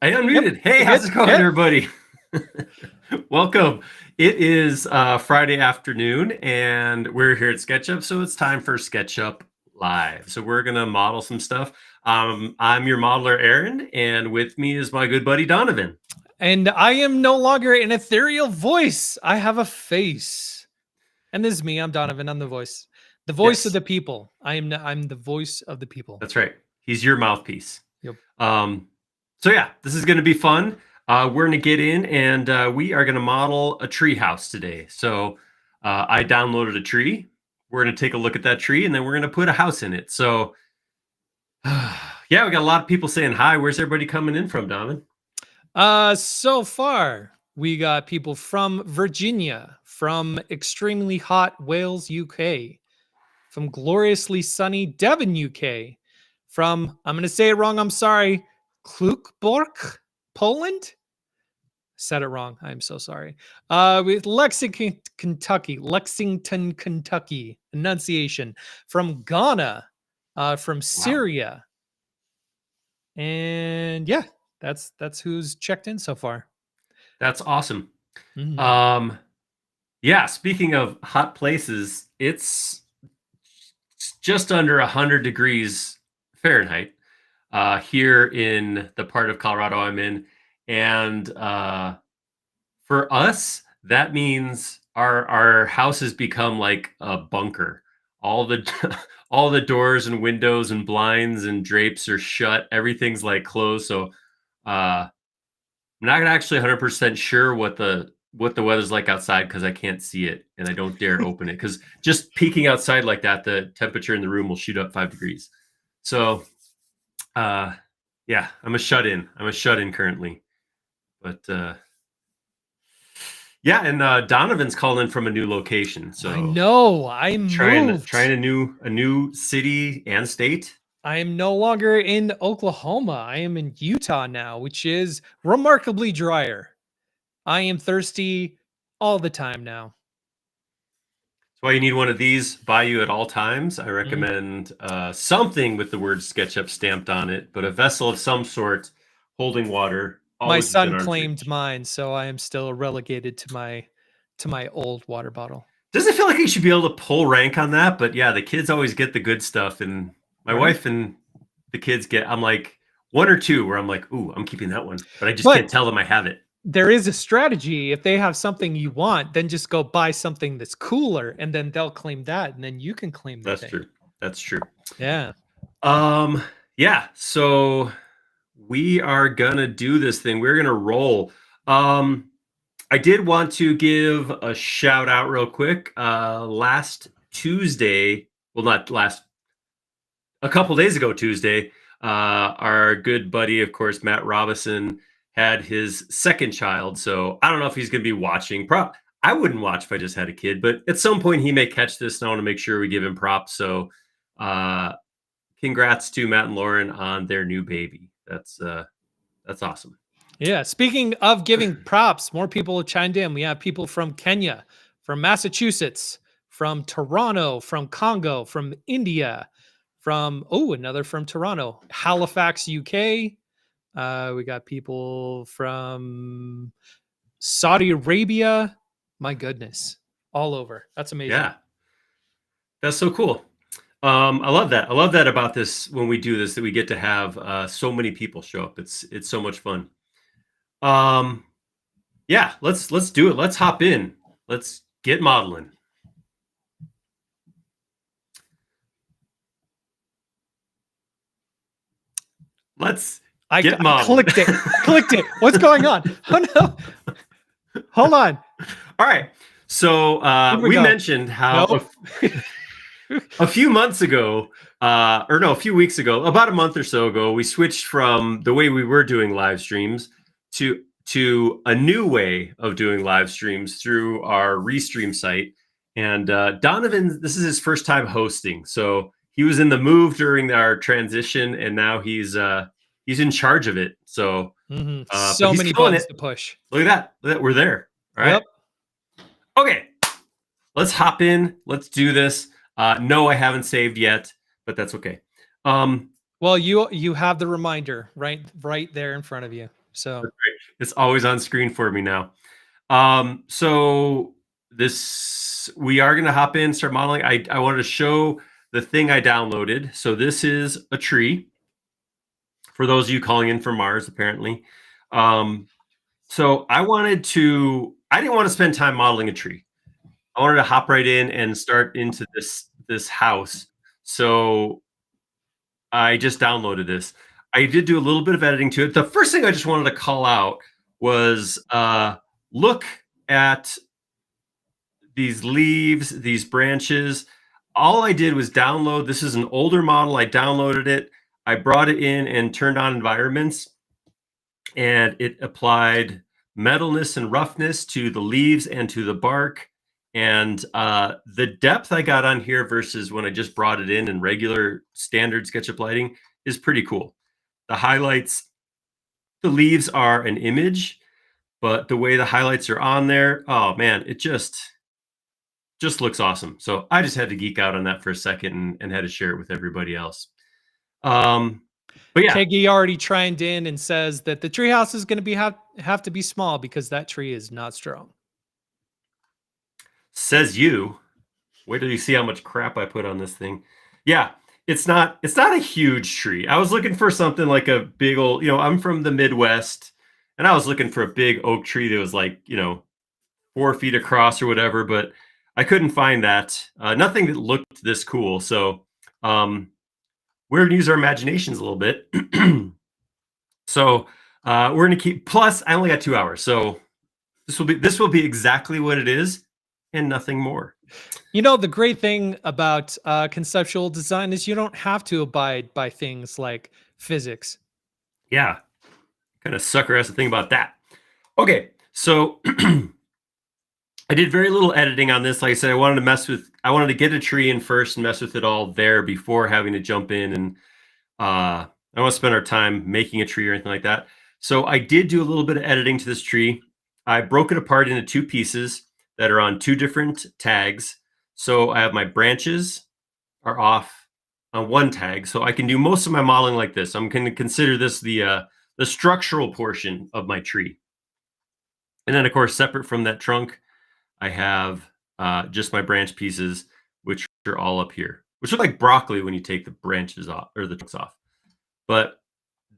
I unmuted. Yep. Hey, how's it going, everybody? Welcome. It is Friday afternoon, and we're here at SketchUp, so it's time for SketchUp Live. So we're going to model some stuff. I'm your modeler, Aaron, and with me is my good buddy, Donovan. And I am no longer an ethereal voice. I have a face. And this is me. I'm Donovan. I'm the voice. The voice of the people. I'm the voice of the people. That's right. He's your mouthpiece. Yep. So yeah, this is going to be fun. We're going to get in and we are going to model a tree house today. So I downloaded a tree. We're going to take a look at that tree and then we're going to put a house in it. So yeah, we got a lot of people saying hi. Where's everybody coming in from, Donovan? So far, we got people from Virginia, from extremely hot Wales, UK, from gloriously sunny Devon, UK, from, I'm going to say it wrong, I'm sorry, Klukbork, Poland? Said it wrong. I'm so sorry. With Lexington, Kentucky, enunciation, from Ghana, from Syria. And yeah, that's who's checked in so far. That's awesome. Mm-hmm. Yeah, speaking of hot places, it's just under 100 degrees Fahrenheit here in the part of Colorado I'm in. And for us, that means our house has become like a bunker. All the doors and windows and blinds and drapes are shut. Everything's like closed. So I'm not actually 100% sure what the weather's like outside because I can't see it and I don't dare open it because just peeking outside like that, the temperature in the room will shoot up 5 degrees. So yeah, I'm a shut-in. Currently. But yeah, and Donovan's calling in from a new location. So I know I'm trying a new city and state. I am no longer in Oklahoma. I am in Utah now, which is remarkably drier. I am thirsty all the time now. That's why you need one of these by you at all times. I recommend something with the word SketchUp stamped on it, but a vessel of some sort holding water. My son claimed mine, so I am still relegated to my old water bottle. Doesn't feel like you should be able to pull rank on that, but yeah, the kids always get the good stuff, and my wife and the kids get. I'm like 1 or 2 where I'm like, ooh, I'm keeping that one, but I just can't tell them I have it. There is a strategy. If they have something you want, then just go buy something that's cooler, and then they'll claim that, and then you can claim that. That's true. Yeah. Yeah. So we are gonna do this thing. We're gonna roll. I did want to give a shout out real quick. Last Tuesday, well, not last, a couple days ago Tuesday, our good buddy, of course, Matt Robinson, had his second child. So I don't know if he's gonna be watching. I wouldn't watch if I just had a kid, but at some point he may catch this, and I want to make sure we give him props. So congrats to Matt and Lauren on their new baby. That's awesome. Yeah. Speaking of giving props, more people have chimed in. We have people from Kenya, from Massachusetts, from Toronto, from Congo, from India, from another from Toronto, Halifax, UK. We got people from Saudi Arabia. My goodness, all over. That's amazing. Yeah, that's so cool. I love that. I love that about this when we do this, that we get to have so many people show up. It's so much fun. Yeah, let's do it. Let's hop in. Let's get modeling. I clicked it. What's going on? Oh no. Hold on. All right. So we mentioned how a few months ago, a few weeks ago, about a month or so ago, we switched from the way we were doing live streams to a new way of doing live streams through our Restream site. And Donovan, this is his first time hosting. So he was in the move during our transition, and now he's in charge of it. So so many buttons to push. Look at that. We're there. All right. Yep. Okay. Let's hop in. Let's do this. No, I haven't saved yet, but that's okay. Well, you have the reminder right there in front of you. So it's always on screen for me now. So we are going to hop in, start modeling. I wanted to show the thing I downloaded. So this is a tree for those of you calling in from Mars, apparently. So I didn't want to spend time modeling a tree. I wanted to hop right in and start into this house. So I just downloaded this. I did do a little bit of editing to it. The first thing I just wanted to call out was look at these leaves, these branches. All I did was download. This is an older model. I downloaded it. I brought it in and turned on environments, and it applied metalness and roughness to the leaves and to the bark. And the depth I got on here versus when I just brought it in regular standard SketchUp lighting is pretty cool. The highlights, the leaves are an image, but the way the highlights are on there, oh man, it just looks awesome. So I just had to geek out on that for a second and had to share it with everybody else. But yeah, Keggy already chimed in and says that the treehouse is going to have to be small because that tree is not strong. Says you. Wait till you see how much crap I put on this thing. Yeah, it's not a huge tree. I was looking for something like a big old, I'm from the Midwest, and I was looking for a big oak tree that was like, 4 feet across or whatever, but I couldn't find that. Nothing that looked this cool. So we're going to use our imaginations a little bit. So we're going to keep, plus I only got 2 hours. So this will be exactly what it is and nothing more. The great thing about conceptual design is you don't have to abide by things like physics. Yeah. Kind of sucker has to think about that. Okay. So I did very little editing on this. Like I said, I wanted to get a tree in first and mess with it all there before having to jump in. And I don't want to spend our time making a tree or anything like that. So I did do a little bit of editing to this tree. I broke it apart into 2 pieces that are on 2 different tags. So I have my branches are off on 1 tag. So I can do most of my modeling like this. I'm going to consider this the structural portion of my tree. And then, of course, separate from that trunk, I have just my branch pieces, which are all up here, which look like broccoli when you take the branches off or the trunks off. But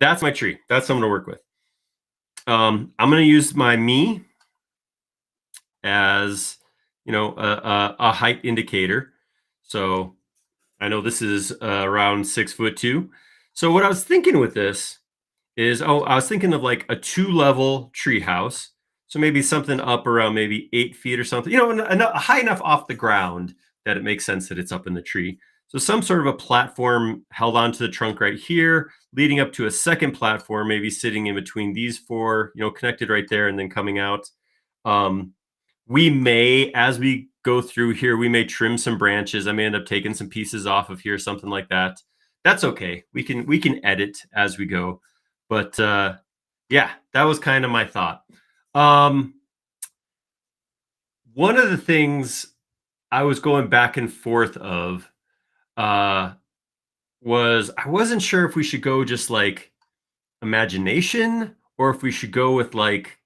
that's my tree. That's something to work with. I'm going to use my me as, a height indicator. So I know this is around 6'2". So what I was thinking with this is, I was thinking of like a 2-level tree house. So maybe something up around maybe 8 feet or something, high enough off the ground that it makes sense that it's up in the tree. So some sort of a platform held onto the trunk right here, leading up to a second platform, maybe sitting in between these 4, connected right there and then coming out. We may, as we go through here, we may trim some branches. I may end up taking some pieces off of here, something like that. That's okay. We can edit as we go. But yeah, that was kind of my thought. One of the things I was going back and forth of was I wasn't sure if we should go just like imagination or if we should go with like,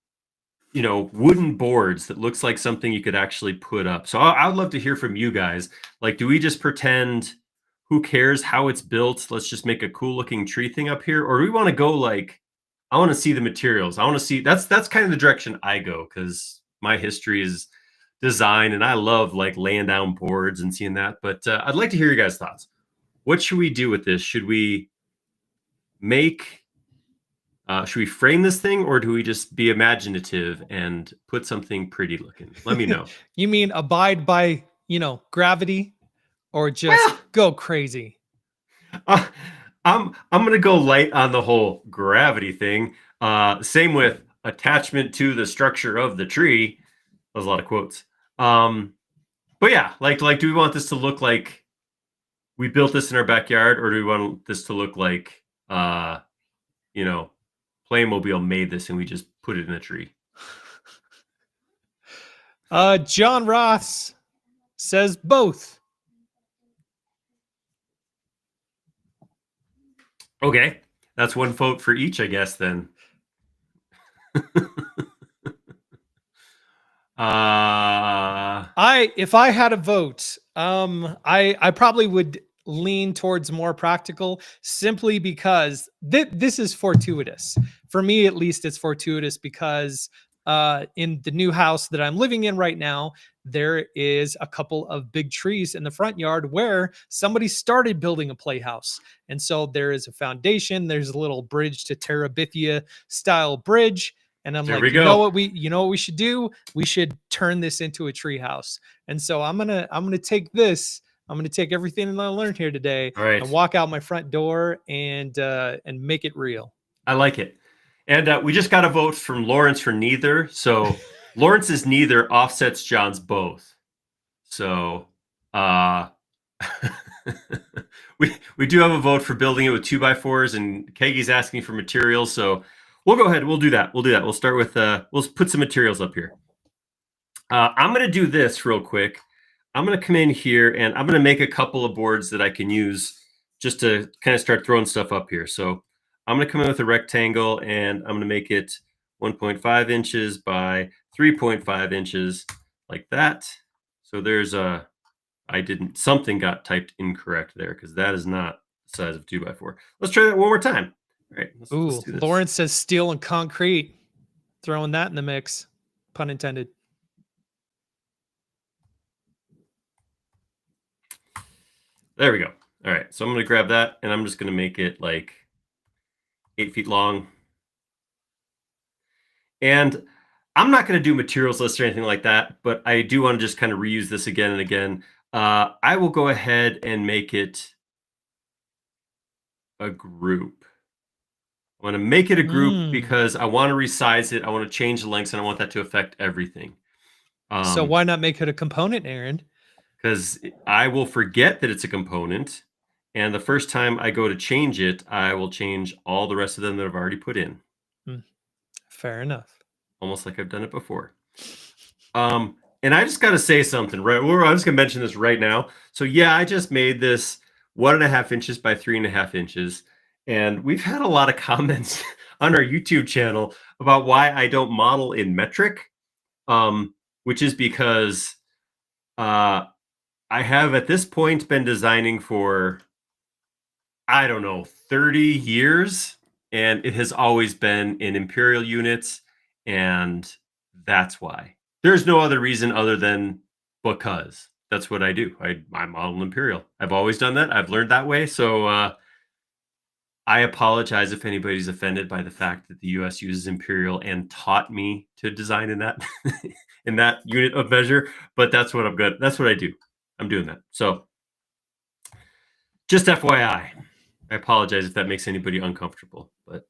wooden boards that looks like something you could actually put up. So I would love to hear from you guys. Like, do we just pretend, who cares how it's built? Let's just make a cool looking tree thing up here. Or do we want to go like, I want to see the materials. I want to see, that's kind of the direction I go, because my history is design and I love like laying down boards and seeing that. But I'd like to hear your guys' thoughts. What should we do with this? Should we frame this thing, or do we just be imaginative and put something pretty looking? Let me know. You mean abide by, gravity, or just go crazy? I'm gonna go light on the whole gravity thing. Same with attachment to the structure of the tree. That was a lot of quotes. But yeah, like, do we want this to look like we built this in our backyard, or do we want this to look like, Playmobil made this and we just put it in a tree? John Ross says both. Okay, that's 1 vote for each, I guess, then. If I had a vote, I probably would lean towards more practical, simply because this is fortuitous. For me, at least, it's fortuitous because in the new house that I'm living in right now, there is a couple of big trees in the front yard where somebody started building a playhouse. And so there is a foundation, there's a little bridge to Terabithia style bridge. And I'm There like, we you know go. what we should do? We should turn this into a tree house. And so I'm gonna take this. I'm gonna take everything that I learned here today All right. and walk out my front door and make it real. I like it. And we just got a vote from Lawrence for neither. So Lawrence's neither offsets John's both. So we do have a vote for building it with 2x4s, and Keggie's asking for materials. So we'll go ahead. We'll do that. We'll start with we'll put some materials up here. I'm gonna do this real quick. I'm gonna come in here and I'm gonna make a couple of boards that I can use just to kind of start throwing stuff up here. So I'm gonna come in with a rectangle and I'm gonna make it 1.5 inches by 3.5 inches like that. So there's a something got typed incorrect there because that is not the size of 2x4. Let's try that one more time. All right, let's Ooh, do this. Lawrence says steel and concrete. Throwing that in the mix, pun intended. There we go. All right, so I'm going to grab that and I'm just going to make it like 8 feet long. And I'm not going to do materials list or anything like that, but I do want to just kind of reuse this again and again. I will go ahead and make it a group. I want to make it a group because I want to resize it. I want to change the lengths and I want that to affect everything. So why not make it a component, Aaron? Because I will forget that it's a component. And the first time I go to change it, I will change all the rest of them that I've already put in. Fair enough. Almost like I've done it before. And I just got to say something, right? I'm just going to mention this right now. So yeah, I just made this 1.5 inches by 3.5 inches. And we've had a lot of comments on our YouTube channel about why I don't model in metric, which is because I have at this point been designing for, I don't know, 30 years. And it has always been in imperial units. And that's why. There's no other reason other than because that's what I do. I model imperial. I've always done that. I've learned that way. So I apologize if anybody's offended by the fact that the US uses imperial and taught me to design in that in that unit of measure, but that's what I'm good. That's what I do. I'm doing that. So just FYI, I apologize if that makes anybody uncomfortable, but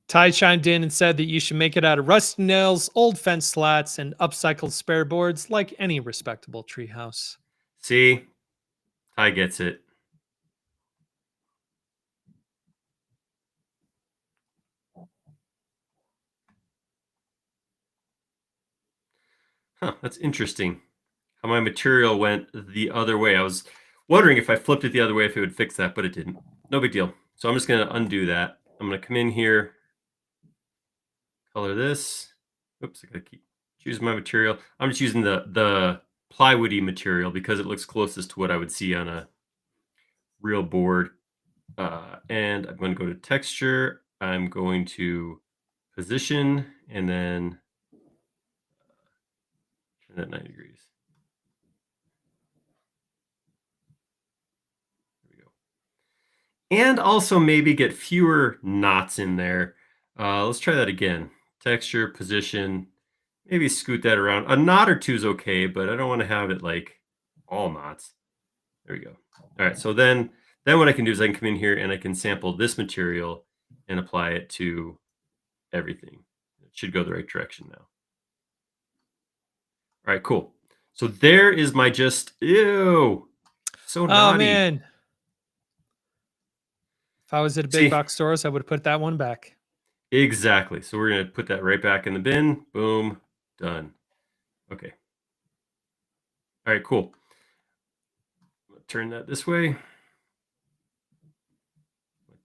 Ty chimed in and said that you should make it out of rusty nails, old fence slats, and upcycled spare boards like any respectable treehouse. see, Ty gets it. Huh, that's interesting. How my material went the other way. I was wondering if I flipped it the other way if it would fix that, but it didn't. No big deal. So I'm just going to undo that. I'm going to come in here, color this. Oops, I got to keep choosing my material. I'm just using the plywoody material because it looks closest to what I would see on a real board. And I'm going to go to texture. I'm going to position and then turn that 90 degrees. There we go. And also maybe get fewer knots in there. Let's try that again. Texture, position, maybe scoot that around. A knot or two is okay, but I don't want to have it like all knots. There we go. All right, so then what I can do is I can come in here and I can sample this material and apply it to everything. It should go the right direction now. All right, cool. So there is my just, ew, so naughty. Oh, man. If I was at a big box stores, I would have put that one back. Exactly. So we're going to put that right back in the bin. Boom, done. Okay. All right, cool. Turn that this way.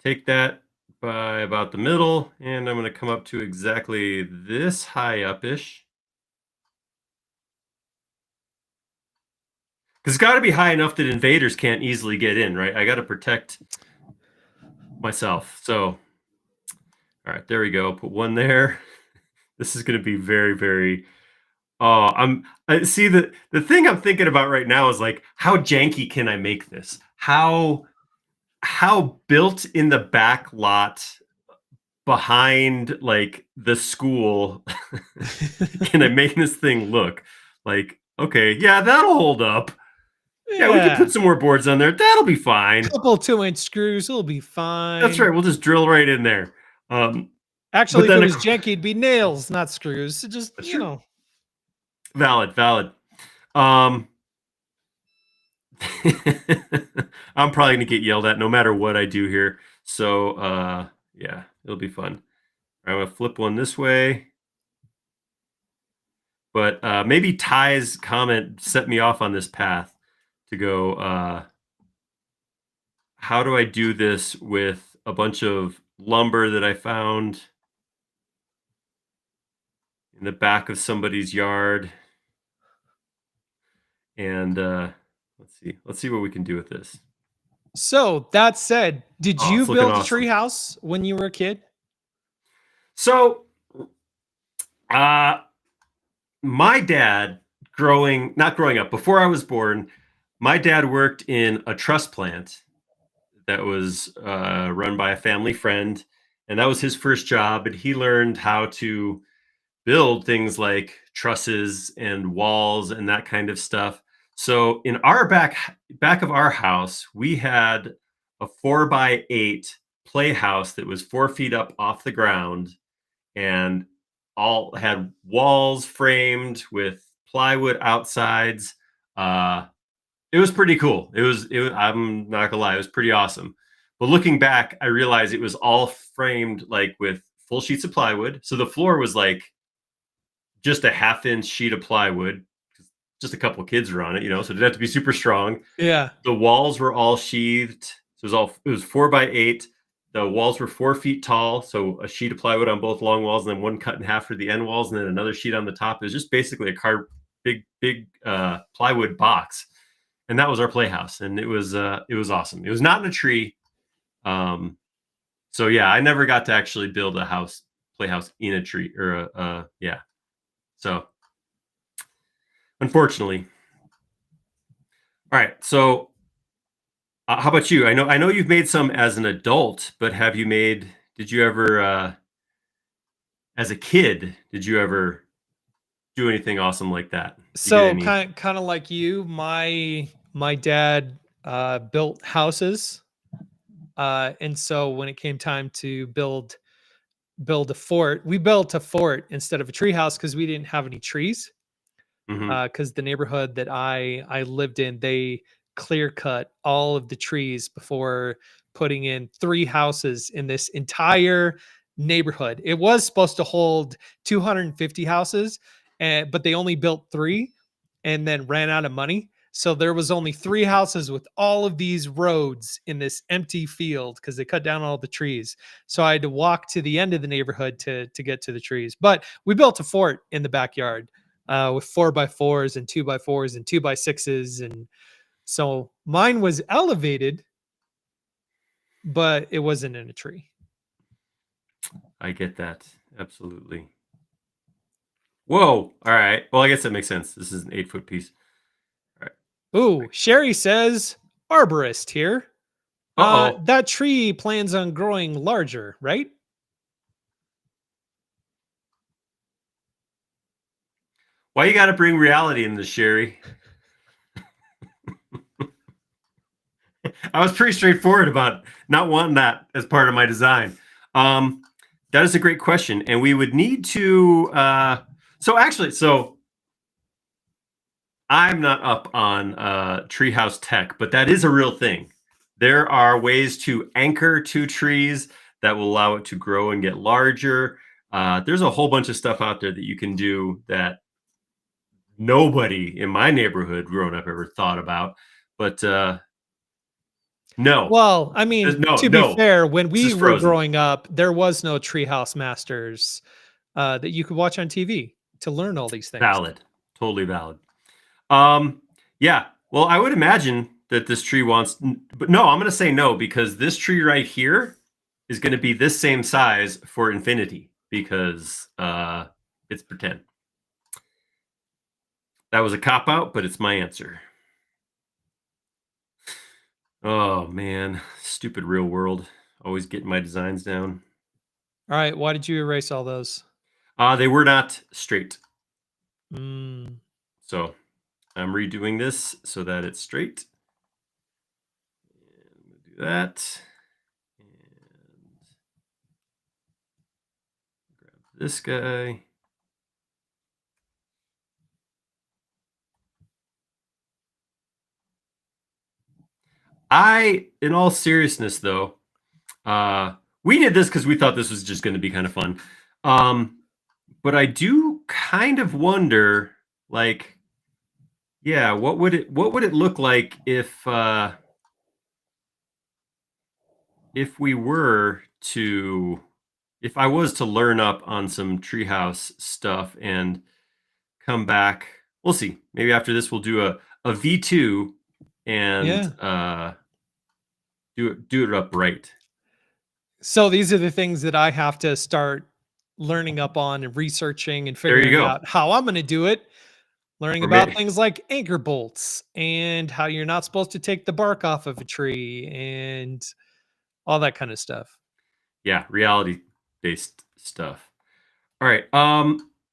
Take that, by about the middle, and I'm going to come up to exactly this high up-ish. Because it's got to be high enough that invaders can't easily get in, right? I got to protect myself. So, all right, there we go. Put one there. This is going to be very, very. Oh, I see the thing I'm thinking about right now is like, how janky can I make this? How built in the back lot behind like the school can I make this thing look like, okay, yeah, that'll hold up. Yeah, we can put some more boards on there. That'll be fine. Couple 2-inch screws will be fine. That's right. We'll just drill right in there. Actually, if it was janky, it'd be nails, not screws. It just, you know. Valid. I'm probably gonna get yelled at no matter what I do here. So yeah, it'll be fun. I'm gonna flip one this way. But maybe Ty's comment set me off on this path to go, how do I do this with a bunch of lumber that I found in the back of somebody's yard? And let's see what we can do with this. So that said, did you build a treehouse when you were a kid? So, my dad, not growing up, before I was born, my dad worked in a truss plant that was run by a family friend, and that was his first job. And he learned how to build things like trusses and walls and that kind of stuff. So in our back of our house, we had a 4x8 playhouse that was 4 feet up off the ground, and all had walls framed with plywood outsides. It was pretty cool. It was. I'm not gonna lie, it was pretty awesome. But looking back, I realized it was all framed like with full sheets of plywood. So the floor was like just a 1/2 inch sheet of plywood. Just a couple of kids were on it, so it didn't have to be super strong. Yeah. The walls were all sheathed. So it was 4x8. The walls were 4 feet tall, so a sheet of plywood on both long walls, and then one cut in half for the end walls, and then another sheet on the top. It was just basically a big plywood box, and that was our playhouse, and it was awesome. It was not in a tree, so yeah, I never got to actually build a playhouse in a tree or yeah. So unfortunately, all right. So how about you? I know you've made some as an adult, but did you ever, as a kid, did you ever do anything awesome like that? So kind of like you, my dad built houses. And so when it came time to build a fort, we built a fort instead of a tree house because we didn't have any trees. Because the neighborhood that I lived in, they clear cut all of the trees before putting in 3 houses in this entire neighborhood. It was supposed to hold 250 houses, but they only built 3 and then ran out of money. So there was only 3 houses with all of these roads in this empty field because they cut down all the trees. So I had to walk to the end of the neighborhood to get to the trees. But we built a fort in the backyard with 4x4s and 2x4s and 2x6s. And so mine was elevated, but it wasn't in a tree. I get that. Absolutely. Whoa. All right. Well, I guess that makes sense. This is an 8-foot piece. All right. Ooh, Sherry says arborist here. That tree plans on growing larger, right? Why you got to bring reality in this, Sherry? I was pretty straightforward about not wanting that as part of my design. That is a great question, and we would need to. So I'm not up on Treehouse tech, but that is a real thing. There are ways to anchor 2 trees that will allow it to grow and get larger. There's a whole bunch of stuff out there that you can do that nobody in my neighborhood growing up ever thought about. But No. Well, I mean, to be fair, when we were growing up, there was no Treehouse Masters that you could watch on TV to learn all these things. Valid. Totally valid. Yeah. Well, I would imagine that this tree wants, but no, I'm going to say no, because this tree right here is going to be this same size for infinity, because it's pretend. That was a cop out, but it's my answer. Oh man, stupid real world. Always getting my designs down. All right, why did you erase all those? They were not straight. Mm. So I'm redoing this so that it's straight. And I'm going to do that. And grab this guy. In all seriousness, though, we did this because we thought this was just going to be kind of fun. But I do kind of wonder, like, yeah, what would it look like if I was to learn up on some Treehouse stuff and come back. We'll see. Maybe after this we'll do a V2 and do it up right. So these are the things that I have to start learning up on and researching and figuring out how I'm going to do it. Learning about things like anchor bolts and how you're not supposed to take the bark off of a tree and all that kind of stuff. Yeah, reality-based stuff. All right.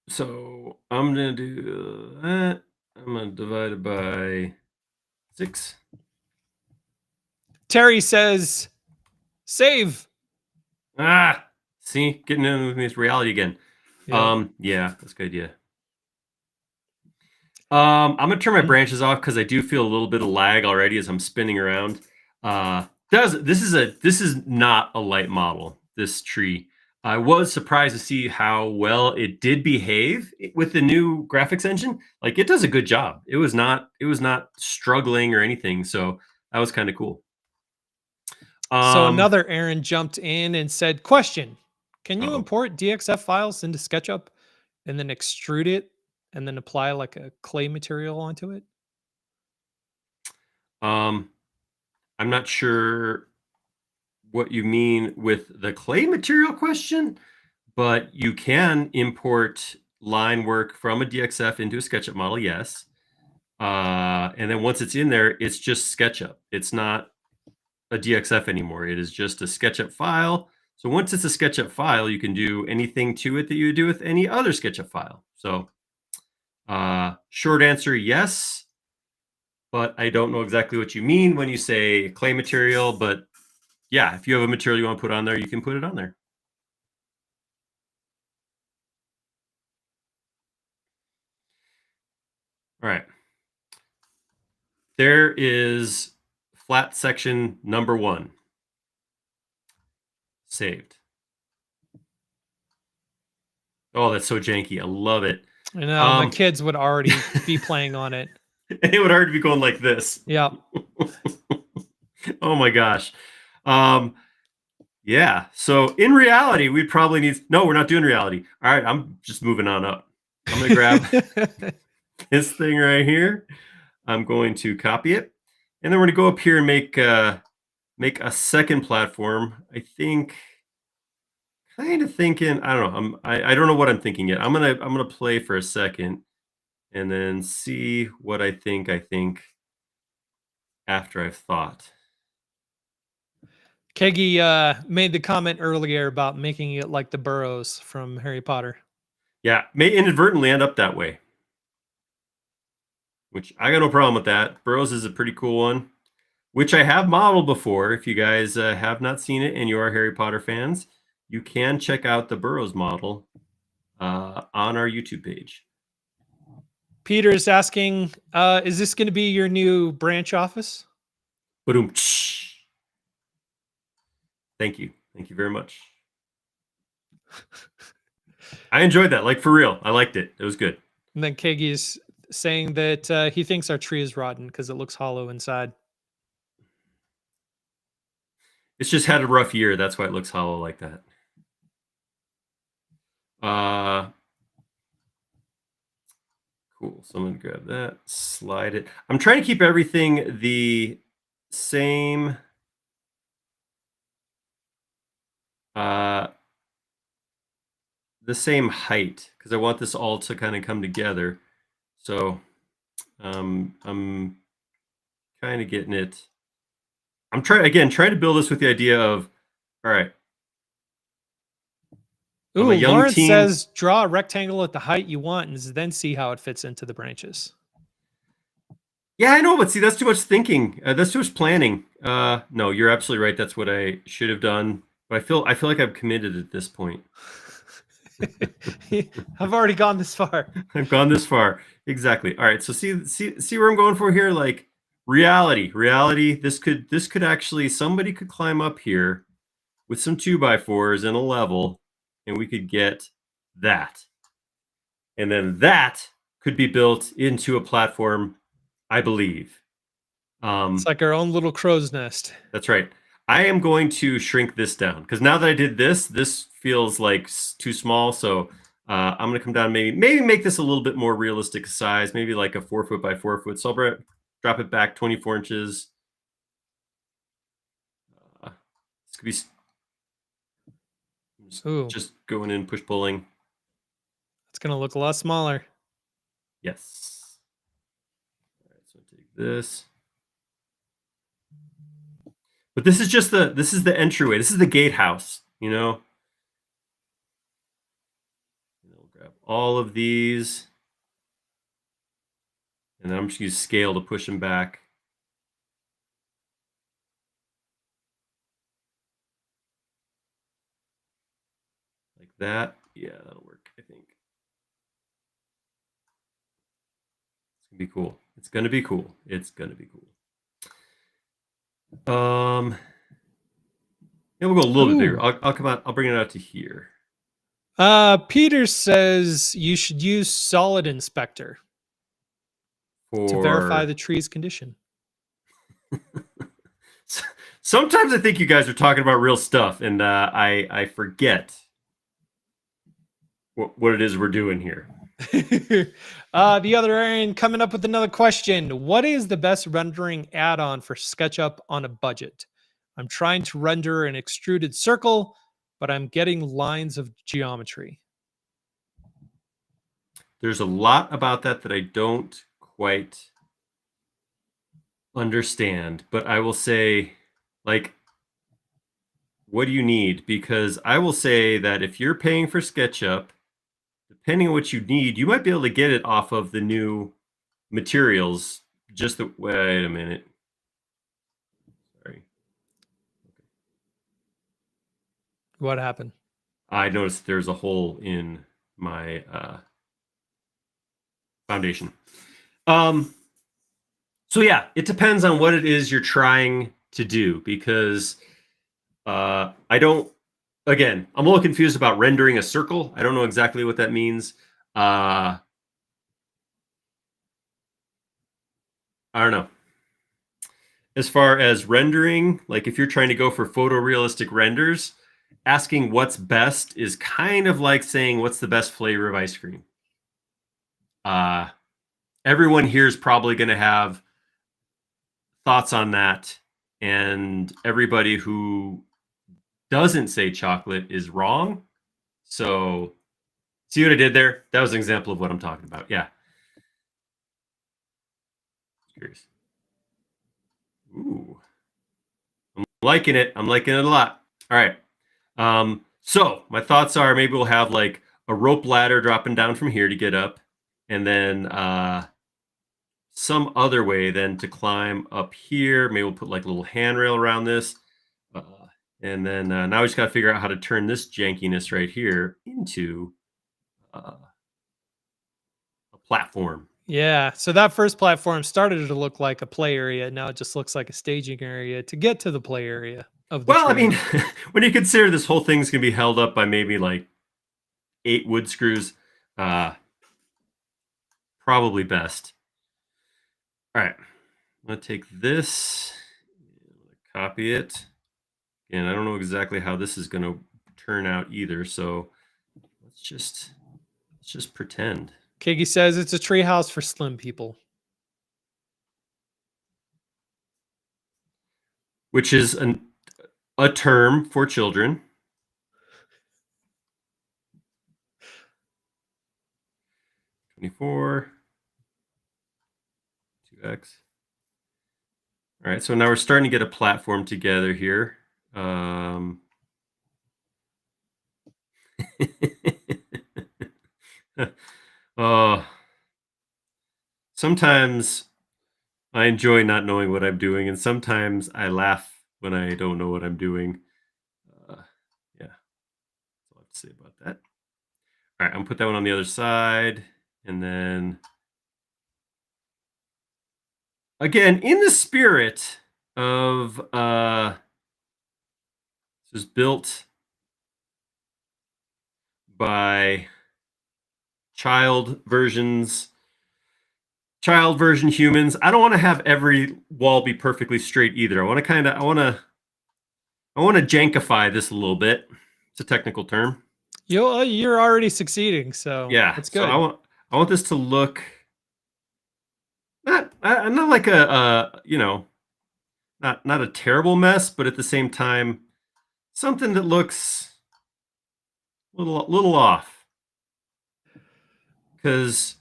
So I'm gonna do that. I'm gonna divide it by 6. Terry says, "Save." See, getting in with me is reality again. Yep. Yeah, that's a good idea. I'm gonna turn my branches off because I do feel a little bit of lag already as I'm spinning around. This is not a light model, this tree. I was surprised to see how well it did behave with the new graphics engine. Like, it does a good job. It was not struggling or anything, so that was kind of cool. So another Aaron jumped in and said, "Question: Can you import DXF files into SketchUp and then extrude it and then apply like a clay material onto it?" I'm not sure what you mean with the clay material question, but you can import line work from a DXF into a SketchUp model, yes. And then once it's in there, it's just SketchUp. It's not a DXF anymore. It is just a SketchUp file. So once it's a SketchUp file, you can do anything to it that you would do with any other SketchUp file. So short answer, yes. But I don't know exactly what you mean when you say clay material. But yeah, if you have a material you want to put on there, you can put it on there. All right. There is flat section number 1. Saved. Oh, that's so janky. I love it. I know, my kids would already be playing on it. It would already be going like this. Yeah. Oh my gosh. Yeah. So in reality, we'd probably need. No, we're not doing reality. All right. I'm just moving on up. I'm going to grab this thing right here. I'm going to copy it. And then we're going to go up here and make a second platform. I think, kind of thinking, I don't know. I don't know what I'm thinking yet. I'm gonna play for a second and then see what I think after I've thought. Keggy made the comment earlier about making it like the burrows from Harry Potter. Yeah, may inadvertently end up that way. Which I got no problem with that. Burrows is a pretty cool one, which I have modeled before. If you guys have not seen it and you are Harry Potter fans, you can check out the Burrows model on our YouTube page. Peter's asking, is this going to be your new branch office? Boom. Thank you. Thank you very much. I enjoyed that. Like, for real. I liked it. It was good. And then Keggy's saying that he thinks our tree is rotten because it looks hollow inside. It's just had a rough year. That's why it looks hollow like that. Cool. So I'm going to grab that, slide it. I'm trying to keep everything the same. The same height because I want this all to kind of come together. So I'm kind of getting it. I'm trying to build this with the idea of, all right. Ooh, I'm a young Lawrence teen. says draw a rectangle at the height you want and then see how it fits into the branches. Yeah, I know, but see, that's too much thinking. That's too much planning. No, you're absolutely right. That's what I should have done. But I feel like I'm committed at this point. I've already gone this far. I've gone this far. Exactly. All right. So see where I'm going for here? Like reality. This could actually, somebody could climb up here with some 2x4s and a level, and we could get that. And then that could be built into a platform, I believe. It's like our own little crow's nest. That's right. I am going to shrink this down because now that I did this feels like too small. So I'm going to come down, maybe make this a little bit more realistic size, maybe like a 4 foot by 4 foot. So I'll drop it back 24 inches. This could be just going in, push pulling. It's going to look a lot smaller. Yes. All right, so take this. But this is the entryway. This is the gatehouse, you know. We'll grab all of these. And then I'm just going to use scale to push them back. Like that. Yeah, that'll work, I think. It's going to be cool. It's going to be cool. It's going to be cool. Yeah, we'll go a little bit bigger. I'll come out. I'll bring it out to here. Peter says you should use Solid Inspector to verify the tree's condition. Sometimes I think you guys are talking about real stuff, and I forget what it is we're doing here. The other Aaron coming up with another question. What is the best rendering add-on for SketchUp on a budget? I'm trying to render an extruded circle, but I'm getting lines of geometry. There's a lot about that I don't quite understand, but I will say, like, what do you need? Because I will say that if you're paying for SketchUp, depending on what you need, you might be able to get it off of the new materials. Wait a minute. Sorry. What happened? I noticed there's a hole in my foundation. So yeah, it depends on what it is you're trying to do, because I'm a little confused about rendering a circle. I don't know exactly what that means. I don't know. As far as rendering, like if you're trying to go for photorealistic renders, asking what's best is kind of like saying what's the best flavor of ice cream. Everyone here is probably going to have thoughts on that, and everybody who doesn't say chocolate is wrong. So see what I did there? That was an example of what I'm talking about. Yeah. Curious. Ooh. I'm liking it. I'm liking it a lot. All right. So my thoughts are maybe we'll have like a rope ladder dropping down from here to get up, and then some other way then to climb up here. Maybe we'll put like a little handrail around this. And then now we just got to figure out how to turn this jankiness right here into a platform. Yeah. So that first platform started to look like a play area. Now it just looks like a staging area to get to the play area of the Well, tree. I mean, when you consider this whole thing's going to be held up by maybe like 8 wood screws, probably best. All right. I'm going to take this, copy it. And I don't know exactly how this is going to turn out either. So let's just pretend. Kiggy says it's a treehouse for slim people. Which is a term for children. $24, 2x. All right, so now we're starting to get a platform together here. Sometimes I enjoy not knowing what I'm doing, and sometimes I laugh when I don't know what I'm doing. Yeah, that's all I have to say about that. All right, I'm gonna put that one on the other side, and then again, in the spirit of this is built by child version humans. I don't want to have every wall be perfectly straight either. I want to jankify this a little bit. It's a technical term. You're already succeeding, so Yeah, that's good. So I want this to look not like a not a terrible mess, but at the same time something that looks a little off. Because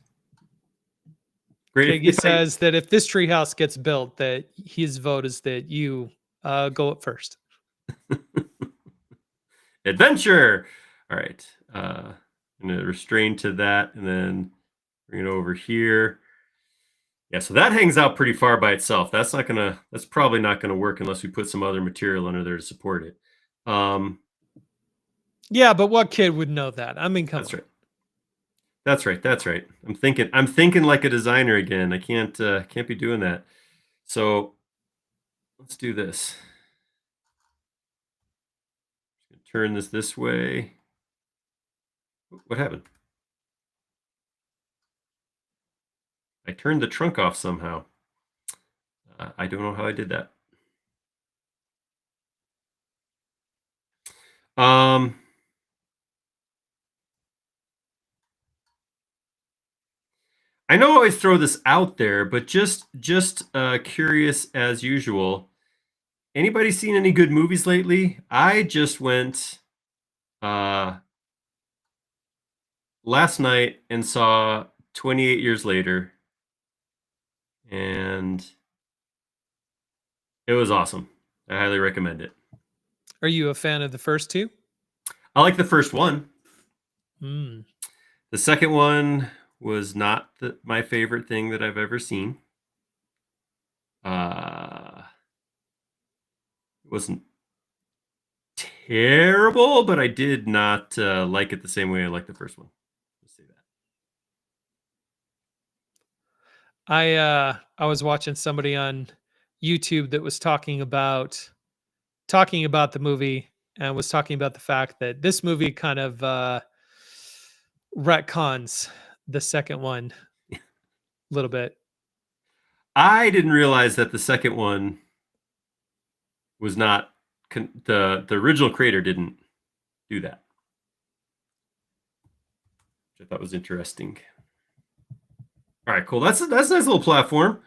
Kiggy says that if this treehouse gets built, that his vote is that you go up first. Adventure. All right. I'm gonna restrain to that and then bring it over here. Yeah, so that hangs out pretty far by itself. That's probably not gonna work unless we put some other material under there to support it. Yeah, but what kid would know that? I mean, come on. That's right. I'm thinking like a designer again. I can't be doing that. So let's do this. Turn this way. What happened? I turned the trunk off somehow. I don't know how I did that. I know I always throw this out there, but just curious as usual. Anybody seen any good movies lately? I just went last night and saw 28 Years Later, and it was awesome. I highly recommend it. Are you a fan of the first two? I like the first one. The second one was not my favorite thing that I've ever seen. It wasn't terrible, but I did not like it the same way I liked the first one. Let's say that. I was watching somebody on YouTube that was talking about the movie and was talking about the fact that this movie kind of retcons the second one a little bit. I didn't realize that the second one was not the original creator didn't do that, which I thought was interesting. All right, cool. That's a nice little platform.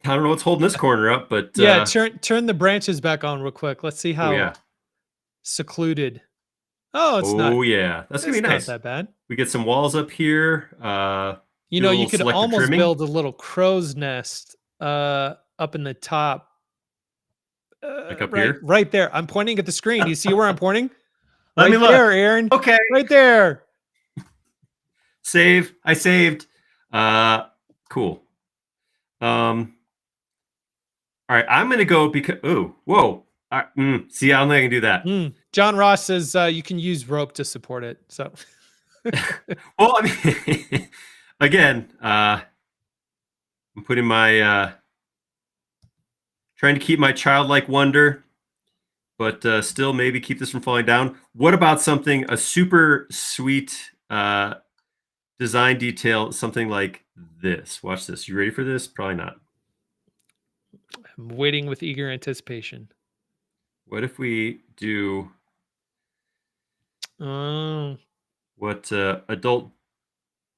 I don't know what's holding this corner up, but yeah, turn the branches back on real quick. Let's see how yeah. secluded. Oh, it's not. Oh yeah, that's gonna be nice. Not that bad. We get some walls up here. You could almost build a little crow's nest up in the top. Like up here? Right there. I'm pointing at the screen. You see where I'm pointing? Let me look. There, Aaron. Okay. Right there. Save. I saved. Cool. All right, I'm gonna go because whoa. See, I don't think I can do that. John Ross says you can use rope to support it. So well, I mean again, I'm putting my trying to keep my childlike wonder, but still maybe keep this from falling down. What about a super sweet design detail, something like this? Watch this. You ready for this? Probably not. I'm waiting with eager anticipation. What if we do Oh, what adult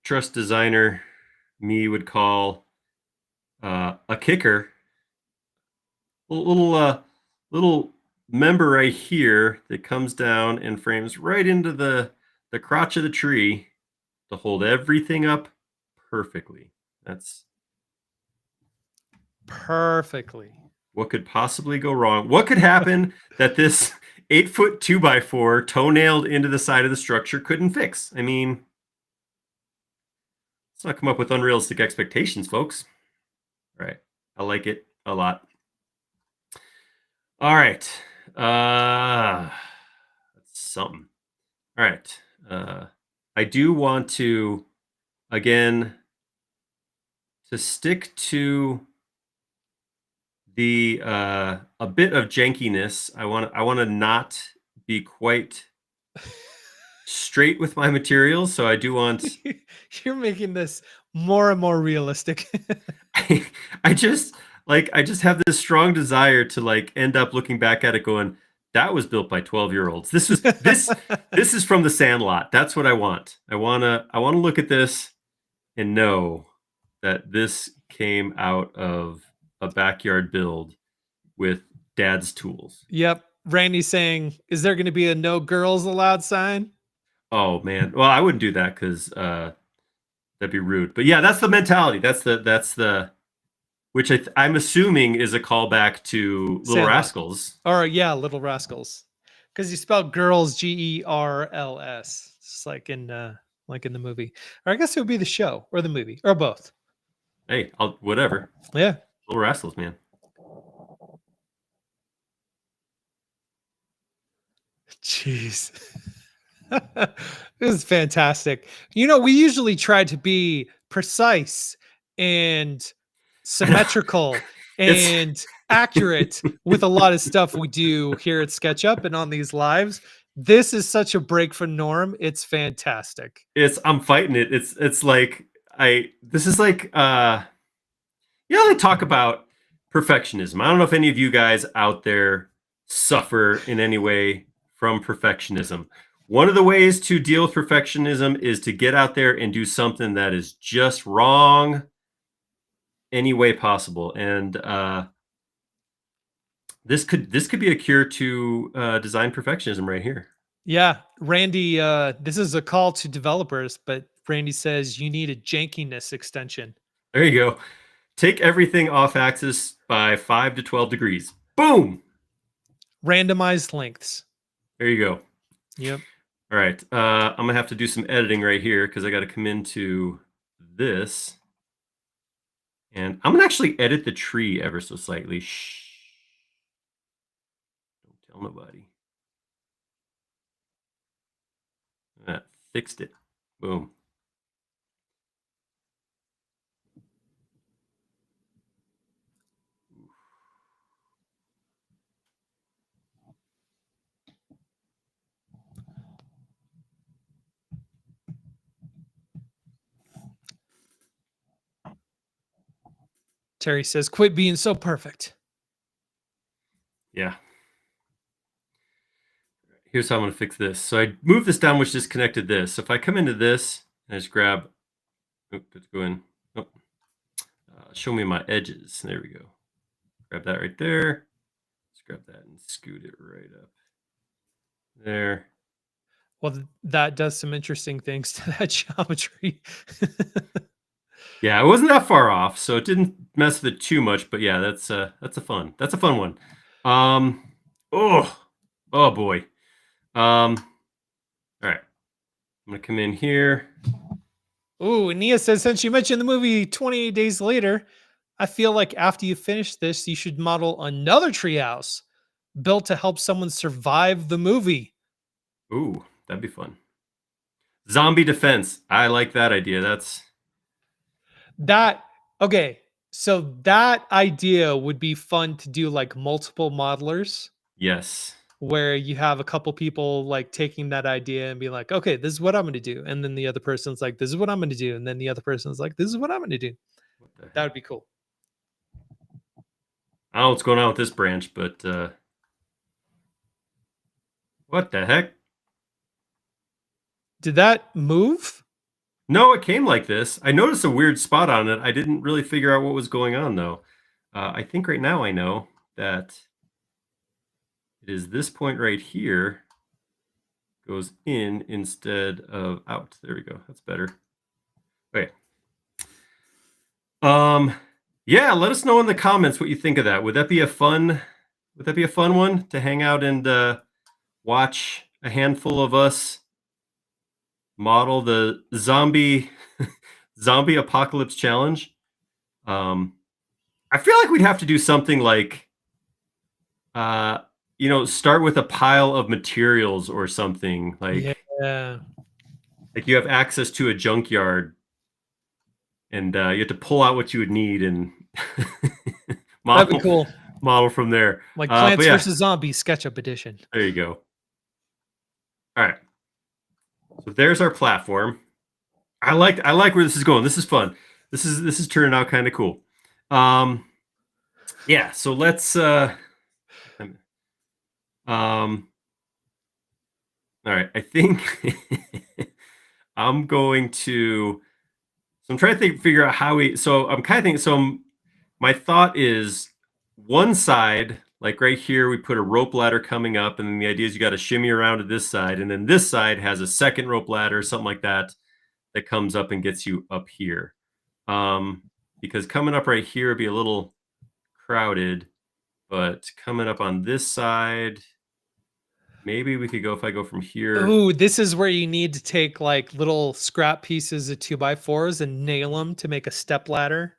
trust designer me would call a kicker? Little member right here that comes down and frames right into the crotch of the tree to hold everything up perfectly. That's perfectly. what could possibly go wrong. What could happen that this 8-foot 2x4 toenailed into the side of the structure couldn't fix? I mean, let's not come up with unrealistic expectations, folks. All right. I like it a lot. All right. That's something. All right. I do want to again to stick to the a bit of jankiness. I want to not be quite straight with my materials, so I do want You're making this more and more realistic. I just I just have this strong desire to like end up looking back at it going, that was built by 12-year-olds. This is from the Sandlot. That's what I want. I wanna look at this and know that this came out of a backyard build with dad's tools. Yep. Randy's saying, is there going to be a no girls allowed sign? Oh man. Well, I wouldn't do that because that'd be rude. But yeah, that's the mentality. That's the which I'm assuming is a callback to Little Sandlot. Rascals. Or yeah, Little Rascals. Because you spelled girls Gerls. It's like in the movie. Or I guess it would be the show or the movie or both. Hey, whatever. Yeah. Little Rascals, man. Jeez. This is fantastic. We usually try to be precise and symmetrical It's and accurate with a lot of stuff we do here at SketchUp and on these lives. This is such a break from norm. It's fantastic. I'm fighting it. It's like this is like they talk about perfectionism. I don't know if any of you guys out there suffer in any way from perfectionism. One of the ways to deal with perfectionism is to get out there and do something that is just wrong any way possible. And this could be a cure to design perfectionism right here. Yeah, Randy, this is a call to developers, but Randy says you need a jankiness extension. There you go. Take everything off axis by 5 to 12 degrees. Boom. Randomized lengths. There you go. Yep. All right. I'm going to have to do some editing right here because I got to come into this. And I'm going to actually edit the tree ever so slightly. Shh. Don't tell nobody. Fixed it. Boom. Terry says, quit being so perfect. Yeah. Here's how I'm going to fix this. So I moved this down, which disconnected this. So if I come into this and I just grab, let's go in. Show me my edges. There we go. Grab that right there. Let's grab that and scoot it right up there. Well, that does some interesting things to that geometry. Yeah, it wasn't that far off, so it didn't mess with it too much. But yeah, that's a fun one. Oh boy. All right. I'm gonna come in here. Oh, and Nia says, since you mentioned the movie 28 Days Later, I feel like after you finish this, you should model another treehouse built to help someone survive the movie. Ooh, that'd be fun. Zombie defense. I like that idea. Okay. So that idea would be fun to do like multiple modelers. Yes. Where you have a couple people like taking that idea and be like, okay, this is what I'm going to do. And then the other person's like, this is what I'm going to do. And then the other person's like, this is what I'm going to do. That would be cool. I don't know what's going on with this branch, but What the heck? Did that move? No, it came like this. I noticed a weird spot on it. I didn't really figure out what was going on, though. I think right now I know that it is this point right here goes in instead of out. There we go. That's better. Okay. Yeah, let us know in the comments what you think of that. Would that be a fun one to hang out and watch a handful of us model the zombie apocalypse challenge? I feel like we'd have to do something like start with a pile of materials or something Yeah. like you have access to a junkyard and you have to pull out what you would need and That'd be cool. model from there. Like Plants vs. Zombies SketchUp edition. There you go. All right. So there's our platform. I like where this is going. This is fun. This is turning out kind of cool. Yeah, so let's all right, I think I'm going to I'm trying to figure out how I'm kind of thinking my thought is one side, like right here, we put a rope ladder coming up, and then the idea is you got to shimmy around to this side, and then this side has a second rope ladder, something like that comes up and gets you up here. Because coming up right here would be a little crowded, but coming up on this side, maybe we could go if I go from here. Ooh, this is where you need to take like little scrap pieces of 2x4s and nail them to make a step ladder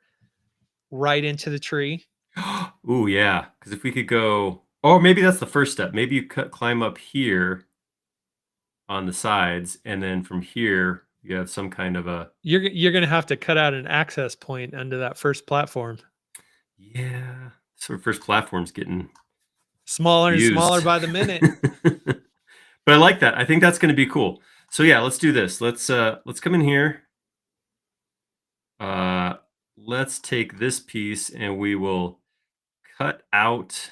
right into the tree. Ooh, yeah. Because if we could go, or maybe that's the first step. Maybe you climb up here on the sides, and then from here you have some kind of a. You're gonna have to cut out an access point under that first platform. Yeah, so first platform's getting smaller used. and smaller by the minute. But I like that. I think that's going to be cool. So yeah, let's do this. Let's come in here. Let's take this piece and we will cut out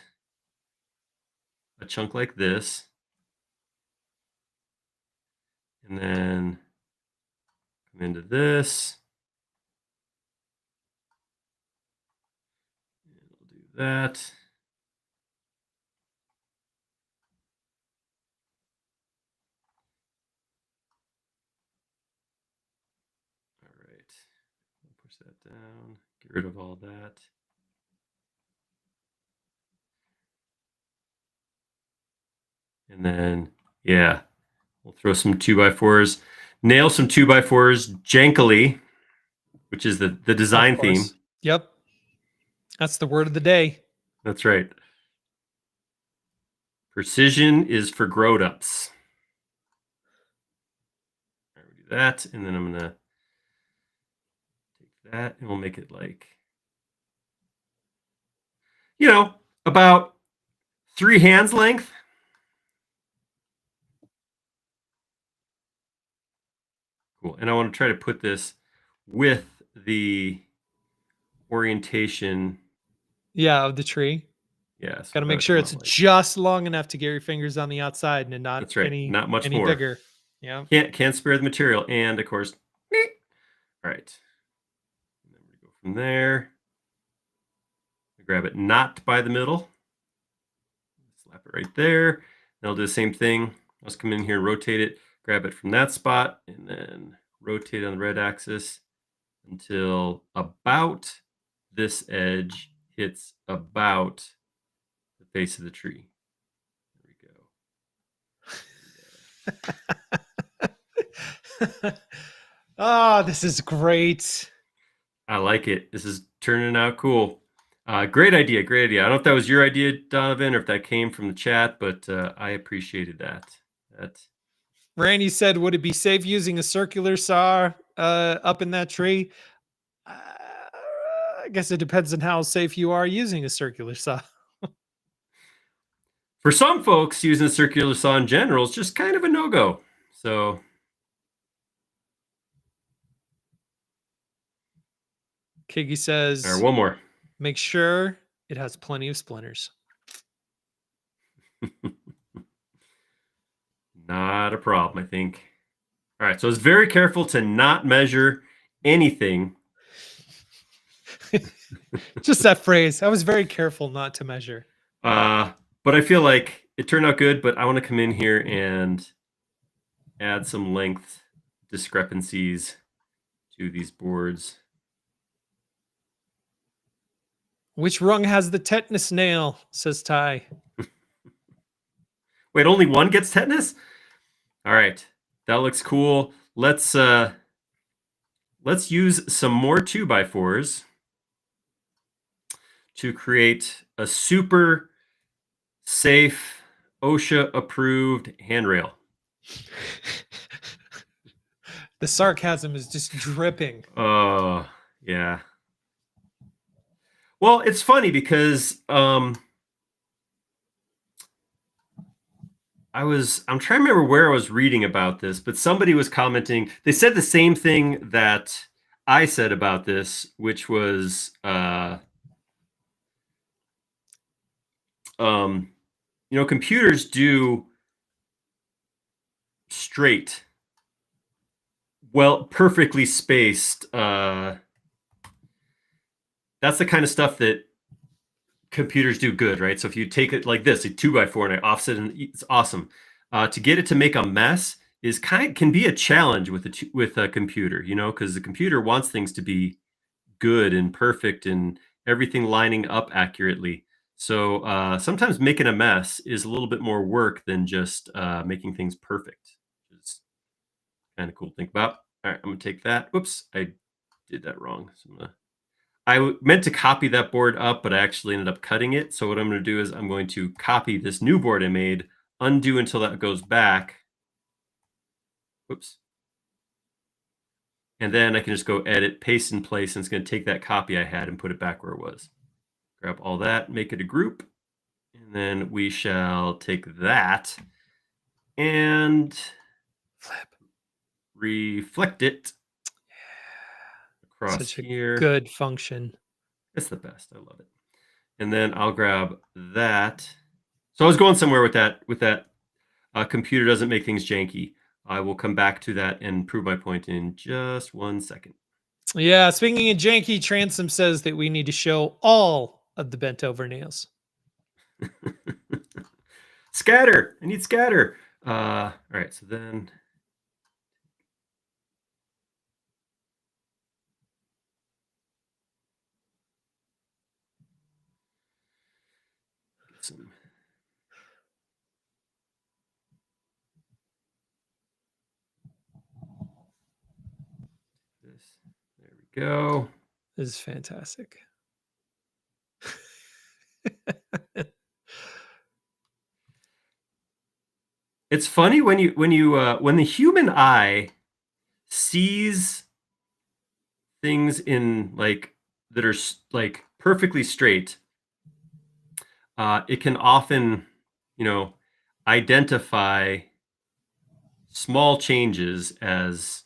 a chunk like this. And then come into this. And we'll do that. All right. Push that down. Get rid of all that. And then, yeah, we'll throw some 2x4s, nail some 2x4s jankily, which is the design theme. Yep. That's the word of the day. That's right. Precision is for grown-ups. All right, we do that, and then I'm going to take that, and we'll make it like, about 3 hands length. Cool. And I want to try to put this with the orientation. Yeah, of the tree. Yeah. So got to make sure it's just long enough to get your fingers on the outside and not that's right. Not much any more. bigger. Yeah. Can't spare the material. And of course, all right. And then we go from there. Grab it not by the middle. Slap it right there. And I'll do the same thing. Let's come in here and rotate it. Grab it from that spot and then rotate on the red axis until about this edge hits about the face of the tree. There we go. Oh, this is great. I like it. This is turning out cool. Great idea. I don't know if that was your idea, Donovan, or if that came from the chat, but I appreciated that. Randy said, would it be safe using a circular saw up in that tree? I guess it depends on how safe you are using a circular saw. For some folks, using a circular saw in general is just kind of a no-go. So, Kiggy says, or one more. Make sure it has plenty of splinters. Not a problem, I think. All right, so I was very careful to not measure anything. Just that phrase. I was very careful not to measure. But I feel like it turned out good, but I want to come in here and add some length discrepancies to these boards. Which rung has the tetanus nail, says Ty. Wait, only one gets tetanus? All right, that looks cool. Let's use some more 2x4s to create a super safe, OSHA approved handrail. The sarcasm is just dripping. Oh, yeah. Well, it's funny because I'm trying to remember where I was reading about this, but somebody was commenting. They said the same thing that I said about this, which was computers do straight, well, perfectly spaced. That's the kind of stuff that computers do good, right? So if you take it like this, a 2x4, and I offset, and it's awesome. To get it to make a mess can be a challenge with a computer, because the computer wants things to be good and perfect and everything lining up accurately. So sometimes making a mess is a little bit more work than just making things perfect, which is kind of cool to think about. All right, I'm gonna take that. Whoops, I did that wrong. So I meant to copy that board up, but I actually ended up cutting it. So what I'm going to do is I'm going to copy this new board I made, undo until that goes back. Whoops. And then I can just go edit, paste in place, and it's going to take that copy I had and put it back where it was. Grab all that, make it a group, and then we shall take that and reflect it across Such a here. good function. It's the best. I love it. And then I'll grab that. So I was going somewhere with that. Computer doesn't make things janky. I will come back to that and prove my point in just 1 second. Yeah, speaking of janky, Transom says that we need to show all of the bent over nails. Scatter. I need scatter. All right, so then get some. This. There we go. This is fantastic. It's funny when the human eye sees things in that are perfectly straight. It can often, identify small changes as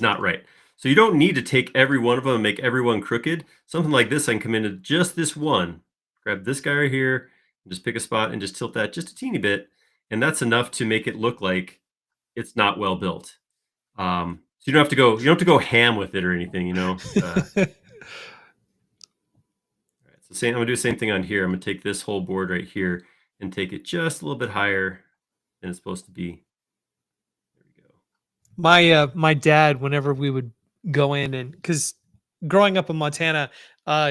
not right. So you don't need to take every one of them and make everyone crooked. Something like this, I can come into just this one, grab this guy right here, and just pick a spot and just tilt that just a teeny bit. And that's enough to make it look like it's not well built. So you don't have to go ham with it or anything, All right, so I'm gonna do the same thing on here. I'm gonna take this whole board right here and take it just a little bit higher than it's supposed to be. There we go. My dad, whenever we would go in, and because growing up in Montana,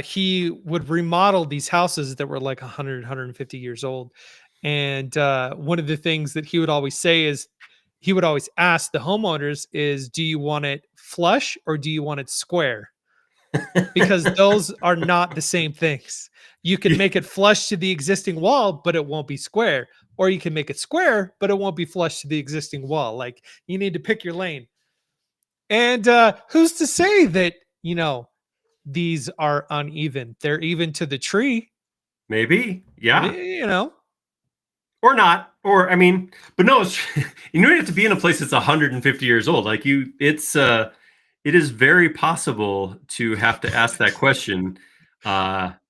he would remodel these houses that were like 100, 150 years old. And one of the things that he would always say is he would always ask the homeowners is, do you want it flush or do you want it square? Because those are not the same things. You can make it flush to the existing wall, but it won't be square. Or you can make it square, but it won't be flush to the existing wall. Like, you need to pick your lane. And who's to say that, these are uneven? They're even to the tree. Maybe. Yeah. Or not. Or, but no, you don't have to be in a place that's 150 years old. It is very possible to have to ask that question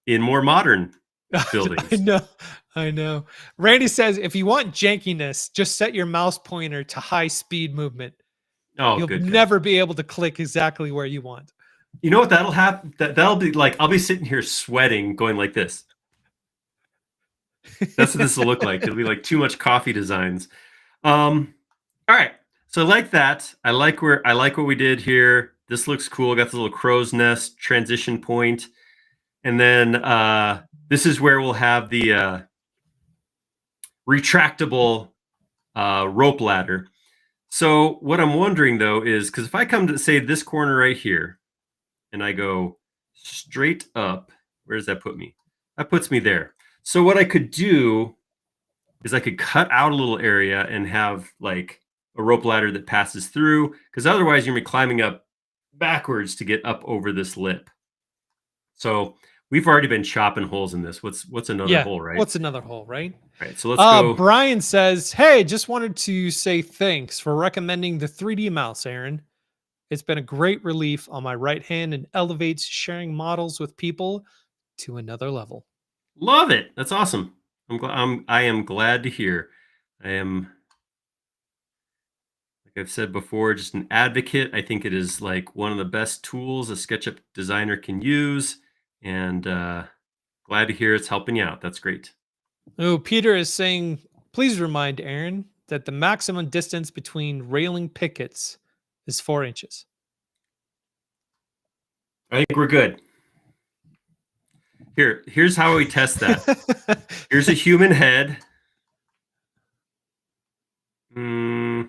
in more modern buildings. I know. Randy says if you want jankiness, just set your mouse pointer to high speed movement. Oh, You'll good. never be able to click exactly where you want. You know what that'll happen? That'll be like I'll be sitting here sweating, going like this. That's what this will look like. It'll be like too much coffee designs. All right. So I like that. I like what we did here. This looks cool. Got the little crow's nest transition point. And then this is where we'll have the retractable rope ladder. So what I'm wondering though is, because if I come to say this corner right here and I go straight up, where does that put me? That puts me there. So what I could do is I could cut out a little area and have like a rope ladder that passes through, because otherwise you're gonna be climbing up backwards to get up over this lip. So we've already been chopping holes in this. What's another hole, right? What's another hole, right? Right. So let's go. Brian says, hey, just wanted to say thanks for recommending the 3D mouse, Aaron. It's been a great relief on my right hand and elevates sharing models with people to another level. Love it. That's awesome. I am glad to hear. I am, like I've said before, just an advocate. I think it is like one of the best tools a SketchUp designer can use, and glad to hear it's helping you out. That's great. Oh, Peter is saying, please remind Aaron that the maximum distance between railing pickets is 4 inches. I think we're good. Here's how we test that. Here's a human head. Yeah,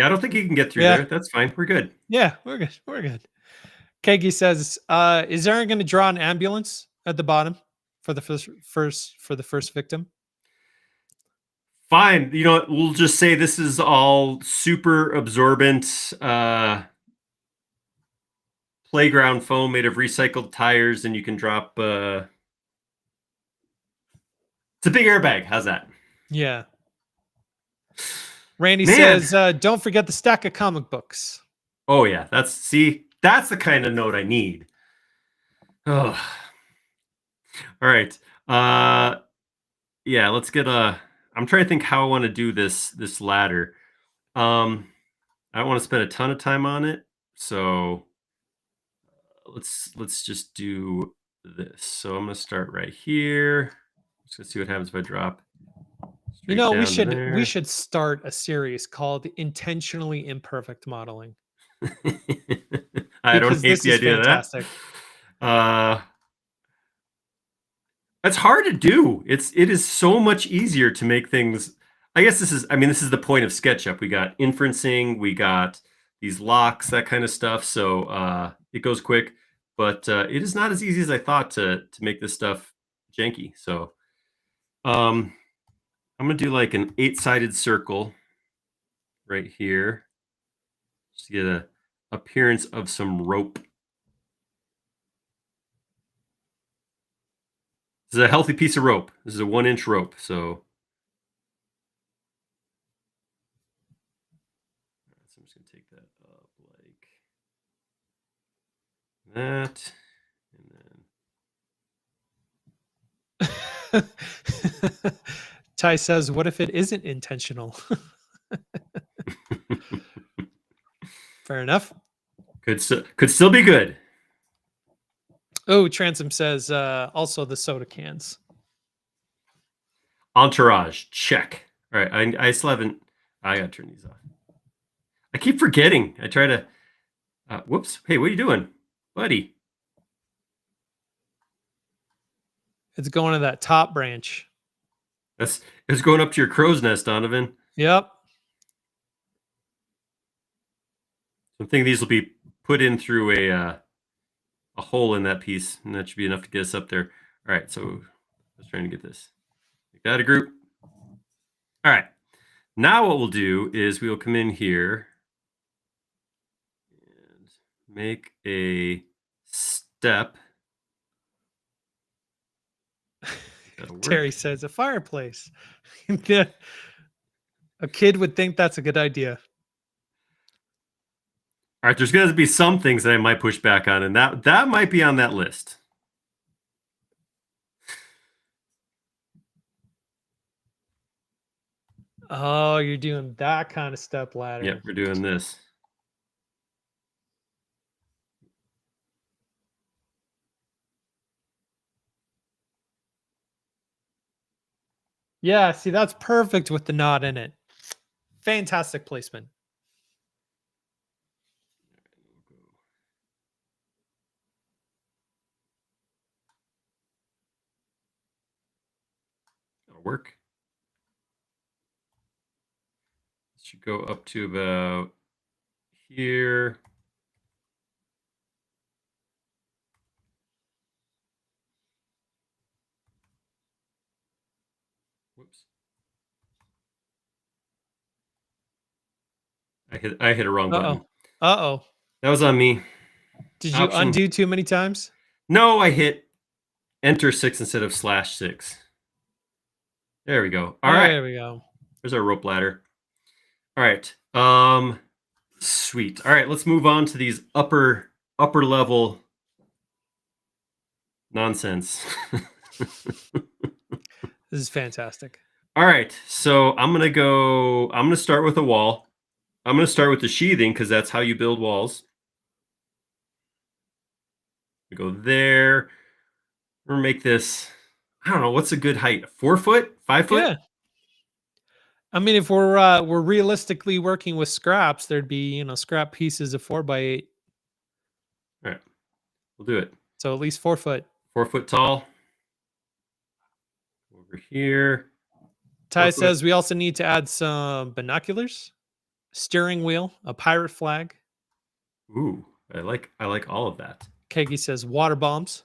I don't think you can get through there. That's fine. We're good. Yeah, we're good. We're good. Kegi says, is Aaron going to draw an ambulance at the bottom for the first victim? Fine. You know what? We'll just say this is all super absorbent playground foam made of recycled tires, and you can drop it's a big airbag. How's that? Yeah. Randy says, don't forget the stack of comic books. Oh yeah, that's the kind of note I need. Oh. All right. Yeah, let's get I'm trying to think how I want to do this ladder. I don't want to spend a ton of time on it, so let's just do this. So I'm gonna start right here. Just gonna see what happens if I drop. You know, we should start a series called Intentionally Imperfect Modeling. I don't hate the idea of that. It's hard to do. It is so much easier to make things. I guess this is the point of SketchUp. We got inferencing, we got these locks, that kind of stuff. So it goes quick, but it is not as easy as I thought to make this stuff janky. So I'm gonna do like an 8-sided circle right here, just to get a appearance of some rope. This is a healthy piece of rope. This is a 1-inch rope. So I'm just gonna take that up like that, and then Ty says, what if it isn't intentional? Fair enough. Could still be good. Oh, Transom says also the soda cans. Entourage, check. All right, I still haven't. I gotta turn these off. I keep forgetting. I try to. Whoops! Hey, what are you doing, buddy? It's going to that top branch. It's going up to your crow's nest, Donovan. Yep. I think these will be put in through a hole in that piece, and that should be enough to get us up there. All right, so I was trying to get this. Make that a group. All right. Now what we'll do is we will come in here and make a step. Terry says a fireplace. A kid would think that's a good idea. All right, there's going to be some things that I might push back on, and that might be on that list. Oh, you're doing that kind of step ladder. Yep, we're doing this. Yeah, see, that's perfect with the knot in it. Fantastic placement. That'll work. Should go up to about here. Whoops. I hit a wrong button. Uh-oh. That was on me. Did you undo too many times? No, I hit enter 6 instead of /6. There we go. All right. There we go. There's our rope ladder. All right. Sweet. All right, let's move on to these upper level nonsense. This is fantastic. All right. So I'm going to start with a wall. I'm going to start with the sheathing because that's how you build walls. We go there. We're going to make this, I don't know, what's a good height? 4 foot? 5 foot? Yeah. I mean, if we're realistically working with scraps, there'd be, scrap pieces of 4x8. All right. We'll do it. So at least 4 foot. 4 foot tall. Over here. Ty says we also need to add some binoculars, steering wheel, a pirate flag. Ooh, I like all of that. Kegi says water bombs.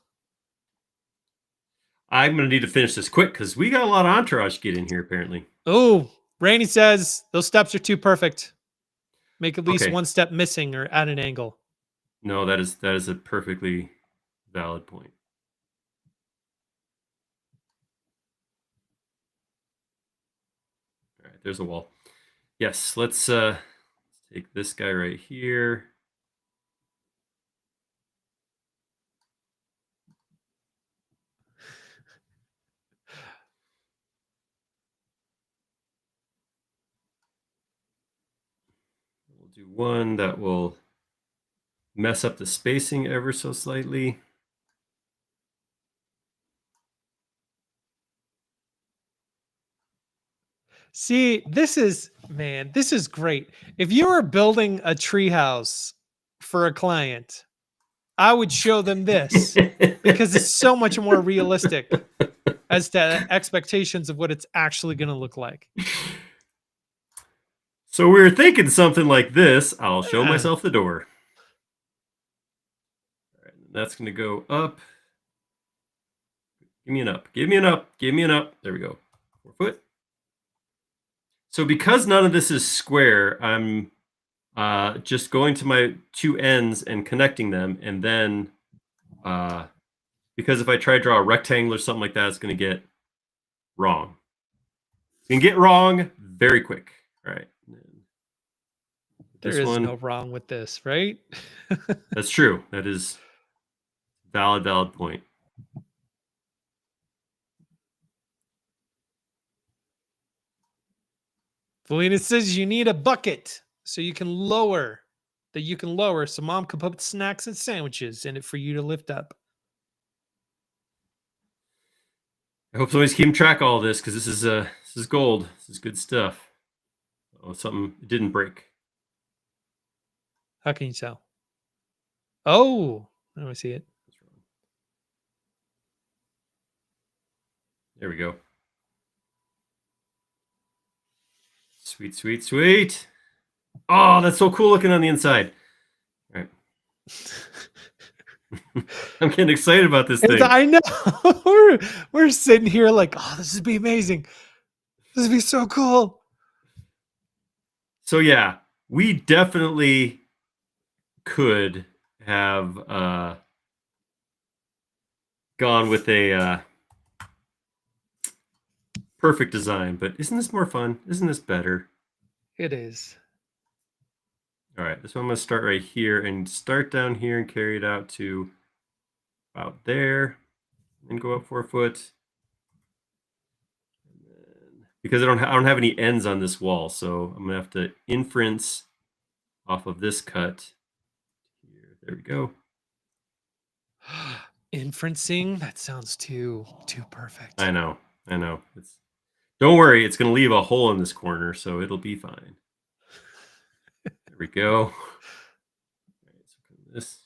I'm going to need to finish this quick because we got a lot of entourage to get in here, apparently. Oh, Rainey says those steps are too perfect. Make at least one step missing or add an angle. No, that is a perfectly valid point. All right, there's a wall. Yes, let's take this guy right here. We'll do one that will mess up the spacing ever so slightly. See, this is great. If you were building a treehouse for a client, I would show them this because it's so much more realistic as to expectations of what it's actually going to look like. So we were thinking something like this. I'll show myself the door. All right, that's going to go up. Give me an up. Give me an up. Give me an up. There we go. 4 foot. So because none of this is square, I'm just going to my two ends and connecting them. And then because if I try to draw a rectangle or something like that, it's going to get wrong. It's going to get wrong very quick. All right. There is no wrong with this, right? That's true. That is valid point. Felina says you need a bucket so you can lower so mom can put snacks and sandwiches in it for you to lift up. I hope somebody's keeping track of all this because this is gold. This is good stuff. Oh, something didn't break. How can you tell? Oh, I don't see it. There we go. Sweet, sweet, sweet. Oh, that's so cool looking on the inside. All right. I'm getting excited about this thing. I know. we're sitting here like, oh, this would be amazing. This would be so cool. So yeah, we definitely could have gone with a perfect design, but isn't this more fun? Isn't this better? It is. All right, this one I'm going to start right here and start down here and carry it out to about there and go up 4 foot. And then because I don't have any ends on this wall, so I'm gonna have to inference off of this cut. Here, there we go. Inferencing? That sounds too perfect. I know. Don't worry, it's gonna leave a hole in this corner, so it'll be fine. There we go. All right, so this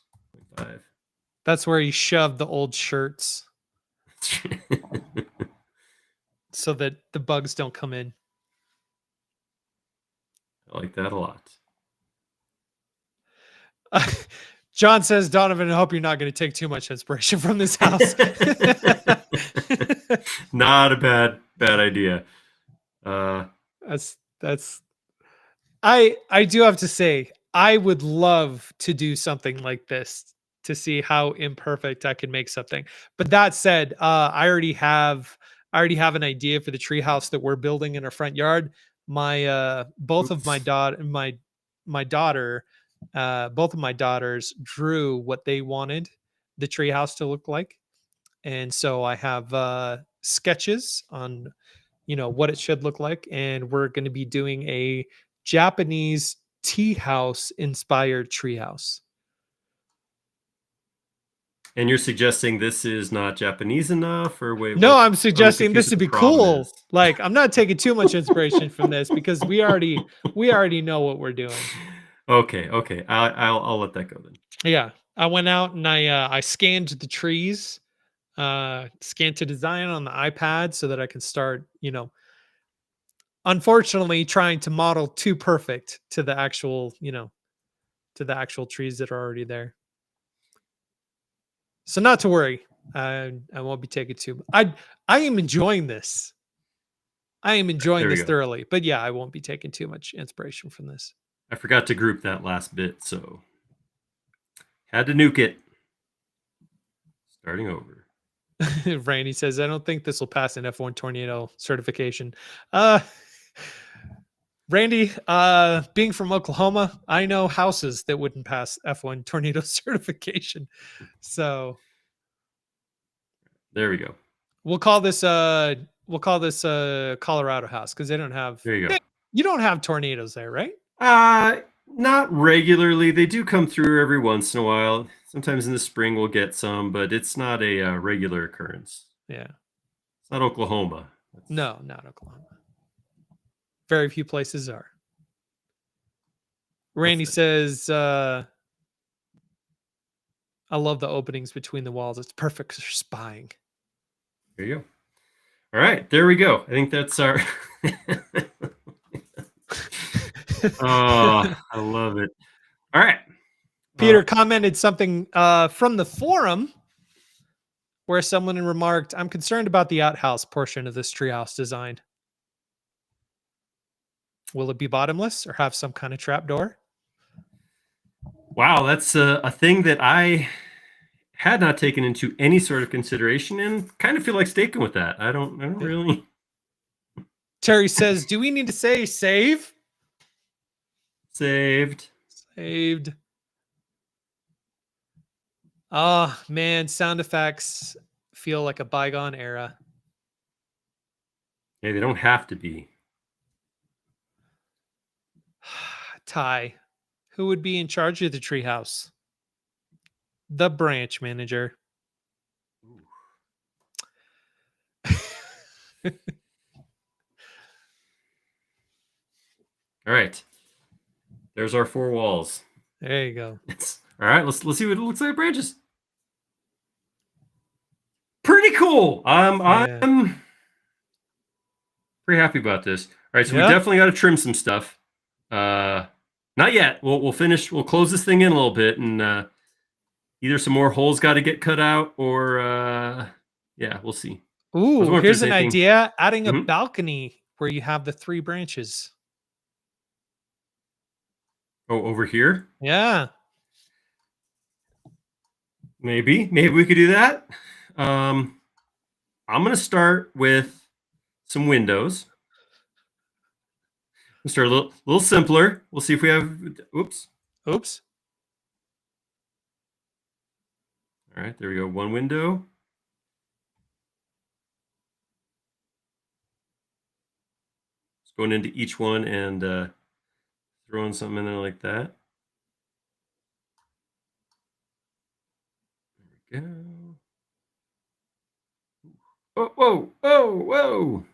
5. That's where he shoved the old shirts so that the bugs don't come in. I like that a lot. John says, Donovan, I hope you're not going to take too much inspiration from this house. Not a bad idea. That's I do have to say, I would love to do something like this to see how imperfect I can make something. But that said, I already have an idea for the treehouse that we're building in our front yard. My both of my daughter both of my daughters drew what they wanted the treehouse to look like, and so I have sketches on what it should look like, and we're going to be doing a Japanese tea house inspired treehouse. And you're suggesting this is not Japanese enough, or wait? No, I'm suggesting this would be cool. Is. Like, I'm not taking too much inspiration from this because we already know what we're doing. Okay. I'll let that go then. Yeah, I went out and I scanned the trees, scanned to design on the iPad so that I can start, unfortunately trying to model too perfect to the actual, to the actual trees that are already there. So not to worry. I won't be taking too. I am enjoying this. I am enjoying this thoroughly. But yeah, I won't be taking too much inspiration from this. I forgot to group that last bit, so had to nuke it. Starting over. Randy says, I don't think this will pass an F1 tornado certification. Randy, being from Oklahoma, I know houses that wouldn't pass F1 tornado certification. So there we go. We'll call this Colorado house because they don't have. There you go. You don't have tornadoes there, right? Not regularly. They do come through every once in a while. Sometimes in the spring we'll get some, but it's not a regular occurrence. Yeah. It's not Oklahoma. No, not Oklahoma. Very few places are. Randy says, I love the openings between the walls. It's perfect for spying. There you go. All right, there we go. I think that's our... Oh, I love it. All right. Peter commented something from the forum where someone remarked, I'm concerned about the outhouse portion of this treehouse design. Will it be bottomless or have some kind of trapdoor? Wow, that's a thing that I had not taken into any sort of consideration and kind of feel like sticking with that. I don't really. Terry says, do we need to say save? Saved. Oh, man, sound effects feel like a bygone era. Yeah, they don't have to be. Ty, who would be in charge of the treehouse? The branch manager. All right. There's our 4 walls. There you go. All right, let's see what it looks like branches. Pretty cool. I'm pretty happy about this. All right, so we definitely got to trim some stuff. Not yet. We'll finish. We'll close this thing in a little bit, and either some more holes got to get cut out, or yeah, we'll see. Ooh, here's an idea: adding a balcony where you have the 3 branches. Oh, over here? Yeah. Maybe we could do that. I'm going to start with some windows. We'll start a little simpler. We'll see if we have... Oops. All right, there we go. 1 window. going into each one and throwing something in there like that. There we go. Oh, whoa, whoa, whoa.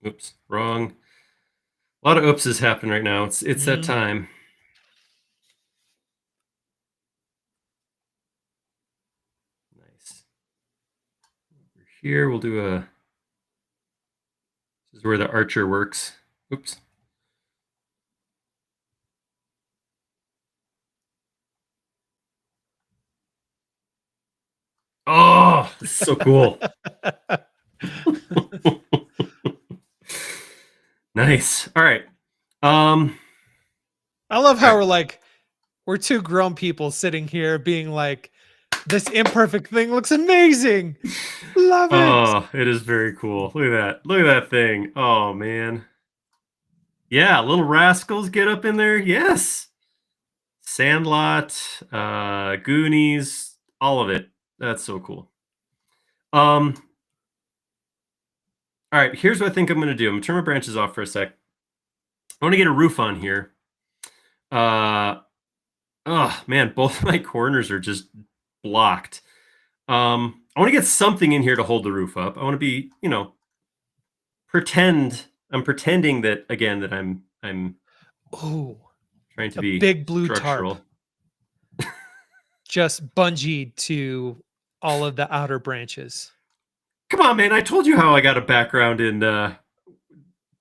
Oops, wrong. A lot of oopses happen right now. It's that time. Nice. Over here, we'll do a. This is where the archer works. Oops. Oh, this is so cool. Nice. All right. I love how we're two grown people sitting here being like, this imperfect thing looks amazing. Love it. Oh, it is very cool. Look at that. Look at that thing. Oh, man. Yeah, Little Rascals get up in there. Yes. Sandlot, Goonies, all of it. That's so cool. All right, here's what I think I'm going to do. I'm going to turn my branches off for a sec. I want to get a roof on here. Oh, man, both my corners are just blocked. I want to get something in here to hold the roof up. I want to be, I'm pretending that again that I'm trying to be big blue structural. tarp. Just bungeed to all of the outer branches. Come on, man! I told you how I got a background in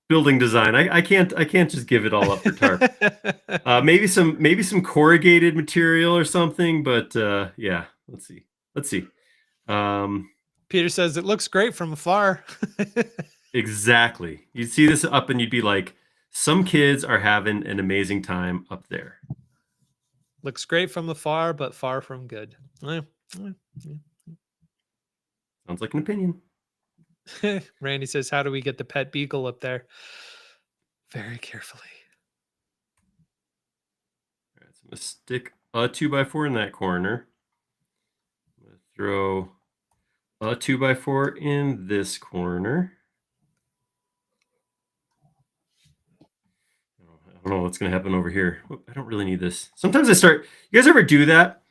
building design. I can't just give it all up for tarp. Maybe some corrugated material or something. But yeah, let's see. Peter says it looks great from afar. Exactly. You'd see this up and you'd be like, some kids are having an amazing time up there. Looks great from afar, but far from good. Sounds like an opinion. Randy says, how do we get the pet beagle up there? Very carefully. All right, so I'm going to stick a 2x4 in that corner. I'm going to throw a 2x4 in this corner. I don't know what's going to happen over here. I don't really need this. Sometimes you guys ever do that?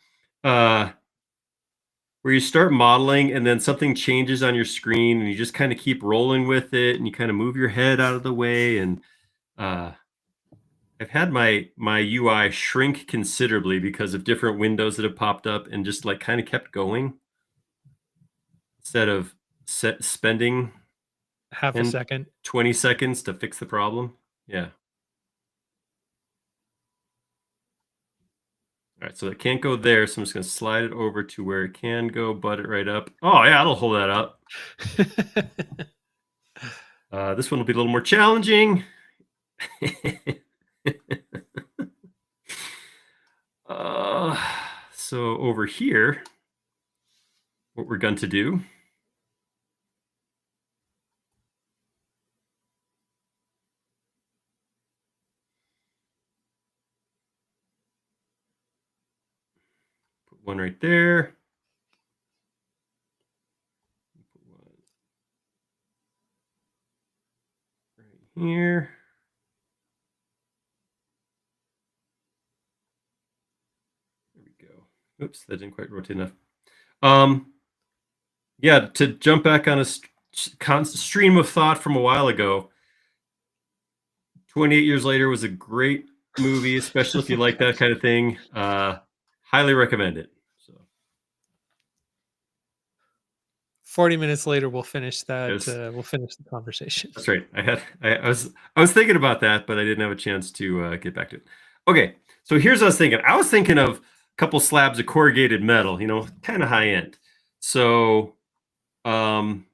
Where you start modeling and then something changes on your screen and you just kind of keep rolling with it and you kind of move your head out of the way. And I've had my UI shrink considerably because of different windows that have popped up and just like kind of kept going instead of spending half a second, 20 seconds to fix the problem. Yeah. All right, so it can't go there, so I'm just going to slide it over to where it can go, butt it right up. Oh, yeah, it'll hold that up. This one will be a little more challenging. So over here, what we're going to do one right there. Put one right here. There we go. Oops, that didn't quite rotate enough. Yeah, to jump back on a stream of thought from a while ago, 28 Years Later was a great movie, especially if you like that kind of thing. Highly recommend it. 40 minutes later, we'll finish that. Yes. We'll finish the conversation. That's right. I was thinking about that, but I didn't have a chance to get back to it. Okay, so here's what I was thinking. I was thinking of a couple slabs of corrugated metal, kind of high end. So, and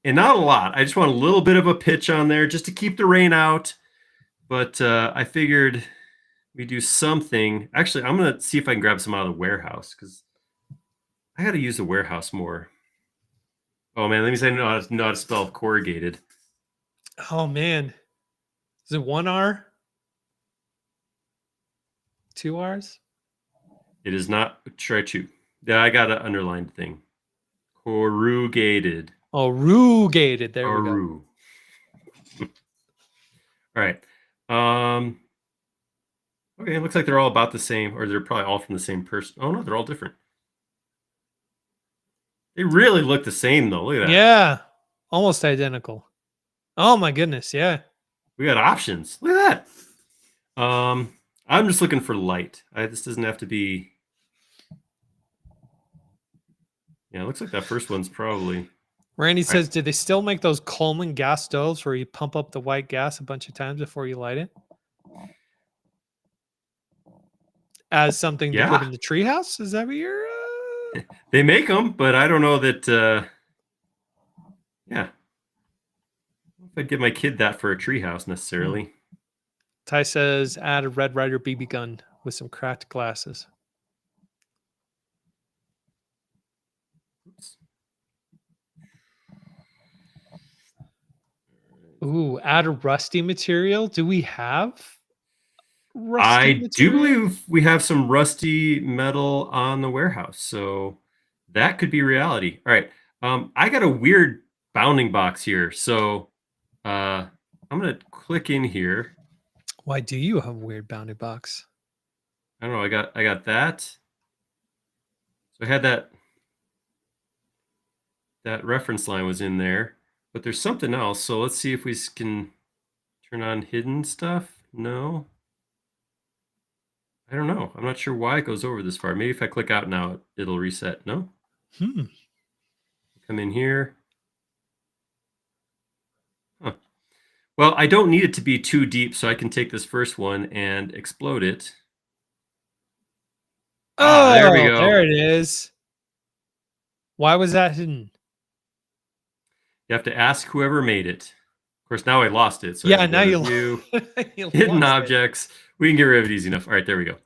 not a lot. I just want a little bit of a pitch on there just to keep the rain out. But I figured we do something. Actually, I'm gonna see if I can grab some out of the warehouse because I got to use the warehouse more. Oh man, let me say know how to spell corrugated. Oh man, is it 1 R? 2 R's? It is not. Try 2. Yeah, I got an underlined thing. Corrugated. Oh, rugated. There we go. All right. Okay, it looks like they're all about the same, or they're probably all from the same person. Oh no, they're all different. They really look the same though. Look at that. Yeah, almost identical. Oh my goodness, yeah. We got options. Look at that. I'm just looking for light. This doesn't have to be. Yeah, it looks like that first one's probably. Randy says, "Did they still make those Coleman gas stoves where you pump up the white gas a bunch of times before you light it?" As something to put in the treehouse? Is that what you're? They make them, but I don't know that. Yeah, if I'd give my kid that for a treehouse necessarily. Ty says, "Add a Red Ryder BB gun with some cracked glasses." Oops. Ooh, add a rusty material. Do we have I rusty do material? believe we have some rusty metal on the warehouse, so that could be reality. All right. I got a weird bounding box here, so I'm gonna click in here. Why do you have a weird bounding box? I don't know. I got that. So I had that reference line was in there, but there's something else. So let's see if we can turn on hidden stuff. No. I don't know. I'm not sure why it goes over this far. Maybe if I click out now, it'll reset. No? Come in here. Huh. Well, I don't need it to be too deep, so I can take this first one and explode it. Oh, there we go. There it is. Why was that hidden? You have to ask whoever made it. Of course, now I lost it. So yeah, now you hidden objects. We can get rid of it easy enough. All right, there we go.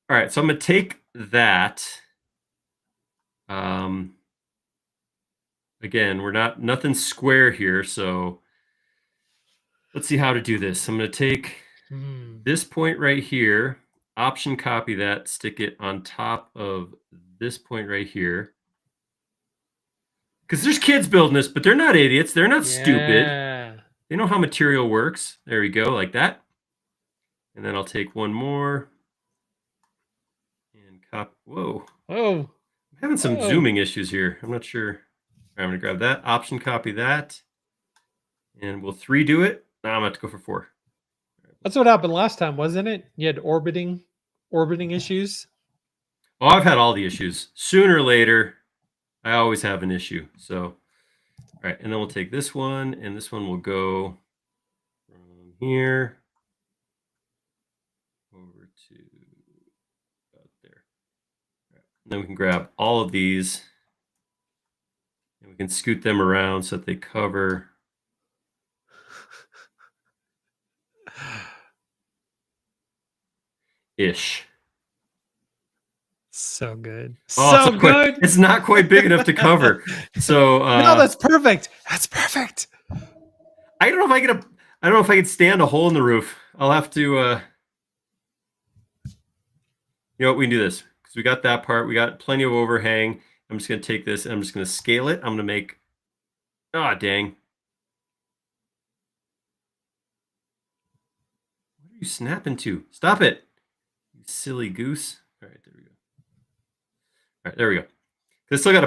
All right, so I'm going to take that. Again, nothing square here, so let's see how to do this. I'm going to take this point right here, option copy that, stick it on top of this point right here. Because there's kids building this, but they're not idiots. They're not stupid. They know how material works. There we go, like that. And then I'll take one more and copy. Whoa. Oh. I'm having some zooming issues here. I'm not sure. I'm going to grab that, option copy that, and we'll 3D it. Now I'm going to have to go for 4. That's what happened last time, wasn't it? You had orbiting issues. Oh, I've had all the issues. Sooner or later, I always have an issue. So, all right, and then we'll take this one, and this one will go from here over to about there. All right. Then we can grab all of these, and we can scoot them around so that they cover. Ish. So good. Oh, so good. It's not quite big enough to cover. So no, that's perfect. That's perfect. I don't know if I can stand a hole in the roof. I'll have to you know what, we can do this because we got that part. We got plenty of overhang. I'm just gonna take this and I'm just gonna scale it. I'm gonna make dang. What are you snapping to? Stop it. You silly goose. All right, there we go. All right, there we go. I still got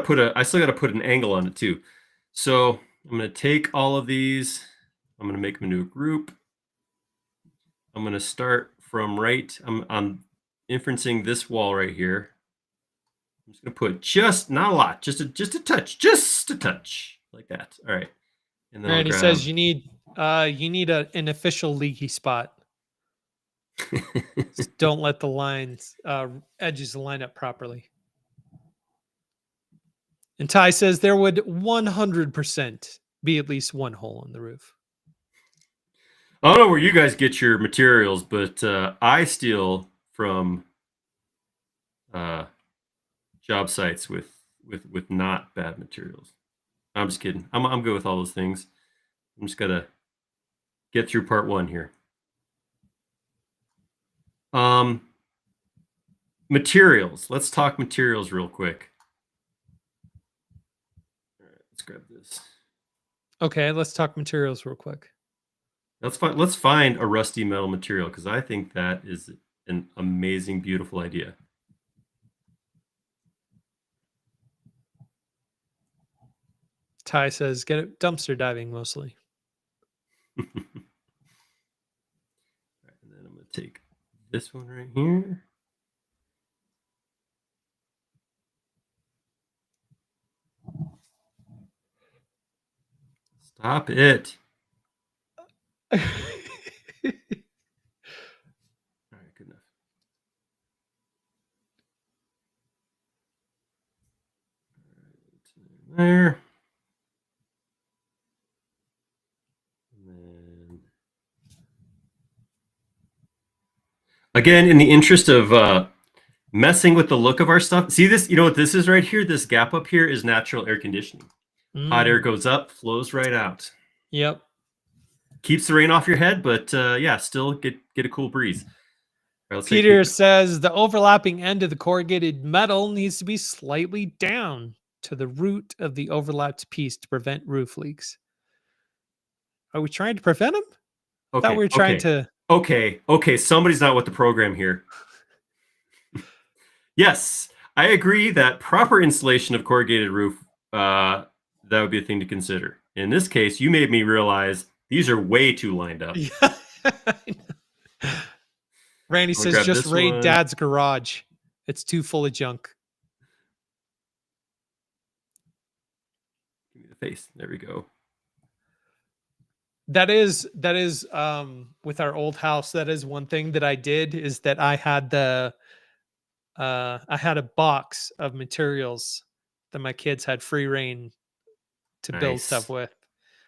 to put an angle on it too. So I'm going to take all of these. I'm going to make them into a group. I'm going to start from right. I'm inferencing this wall right here. I'm just going to put just not a lot, just a touch, like that. All right. And then he says you need an official leaky spot. Just don't let the lines edges line up properly. And Ty says there would 100% be at least one hole in the roof. I don't know where you guys get your materials, but I steal from job sites with not bad materials. I'm just kidding. I'm good with all those things. I'm just gonna get through part 1 here. materials. Let's talk materials real quick. All right, let's grab this. Okay, let's talk materials real quick. Let's find a rusty metal material because I think that is an amazing, beautiful idea. Ty says, get it dumpster diving mostly. And then I'm going to take this one right here. Stop it. All right, good enough. All right, there. And then again, in the interest of messing with the look of our stuff, see this? You know what this is right here? This gap up here is natural air conditioning. Hot air goes up, flows right out. Yep. Keeps the rain off your head, but yeah, still get a cool breeze. Right, Peter says the overlapping end of the corrugated metal needs to be slightly down to the root of the overlapped piece to prevent roof leaks. Are we trying to prevent them? I thought we were trying to. Okay. Somebody's not with the program here. Yes, I agree that proper installation of corrugated roof, that would be a thing to consider. In this case, you made me realize these are way too lined up. Yeah. Randy says, just raid Dad's garage. It's too full of junk. Give me the face. There we go. That is with our old house. That is one thing that I did is that I had a box of materials that my kids had free reign to build stuff with.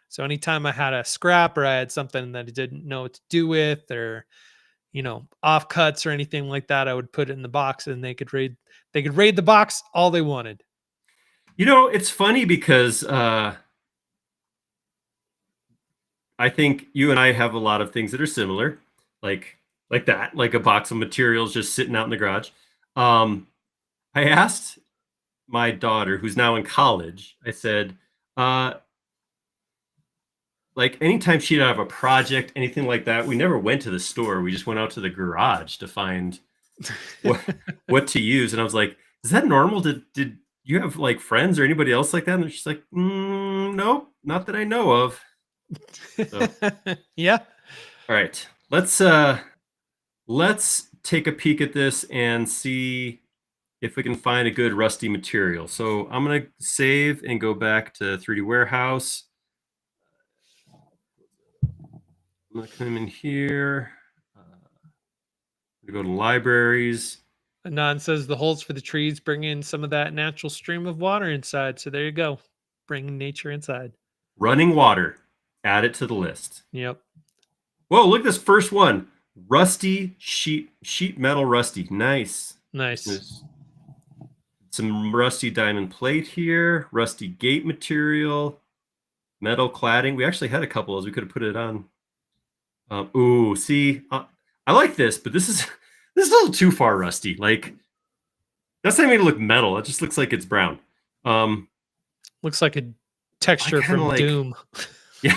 So anytime I had a scrap or I had something that I didn't know what to do with, or offcuts or anything like that, I would put it in the box and they could raid the box all they wanted. It's funny because I think you and I have a lot of things that are similar, like that, like a box of materials just sitting out in the garage. I asked my daughter, who's now in college, I said, like anytime she'd have a project, anything like that, we never went to the store. We just went out to the garage to find what to use. And I was like, is that normal? Did you have like friends or anybody else like that? And she's like, nope, not that I know of. So, yeah. All right. Let's take a peek at this and see if we can find a good rusty material. So I'm going to save and go back to 3D Warehouse. I'm going to come in here. Go to libraries. Anon says the holes for the trees bring in some of that natural stream of water inside. So there you go. Bringing nature inside. Running water. Add it to the list. Yep. Whoa, look at this first one. Rusty sheet metal rusty. Nice. There's some rusty diamond plate here. Rusty gate material. Metal cladding. We actually had a couple as we could have put it on. Ooh, see, I like this, but this is a little too far rusty. Like, that's not even look metal. It just looks like it's brown. Looks like a texture from Doom. Yeah.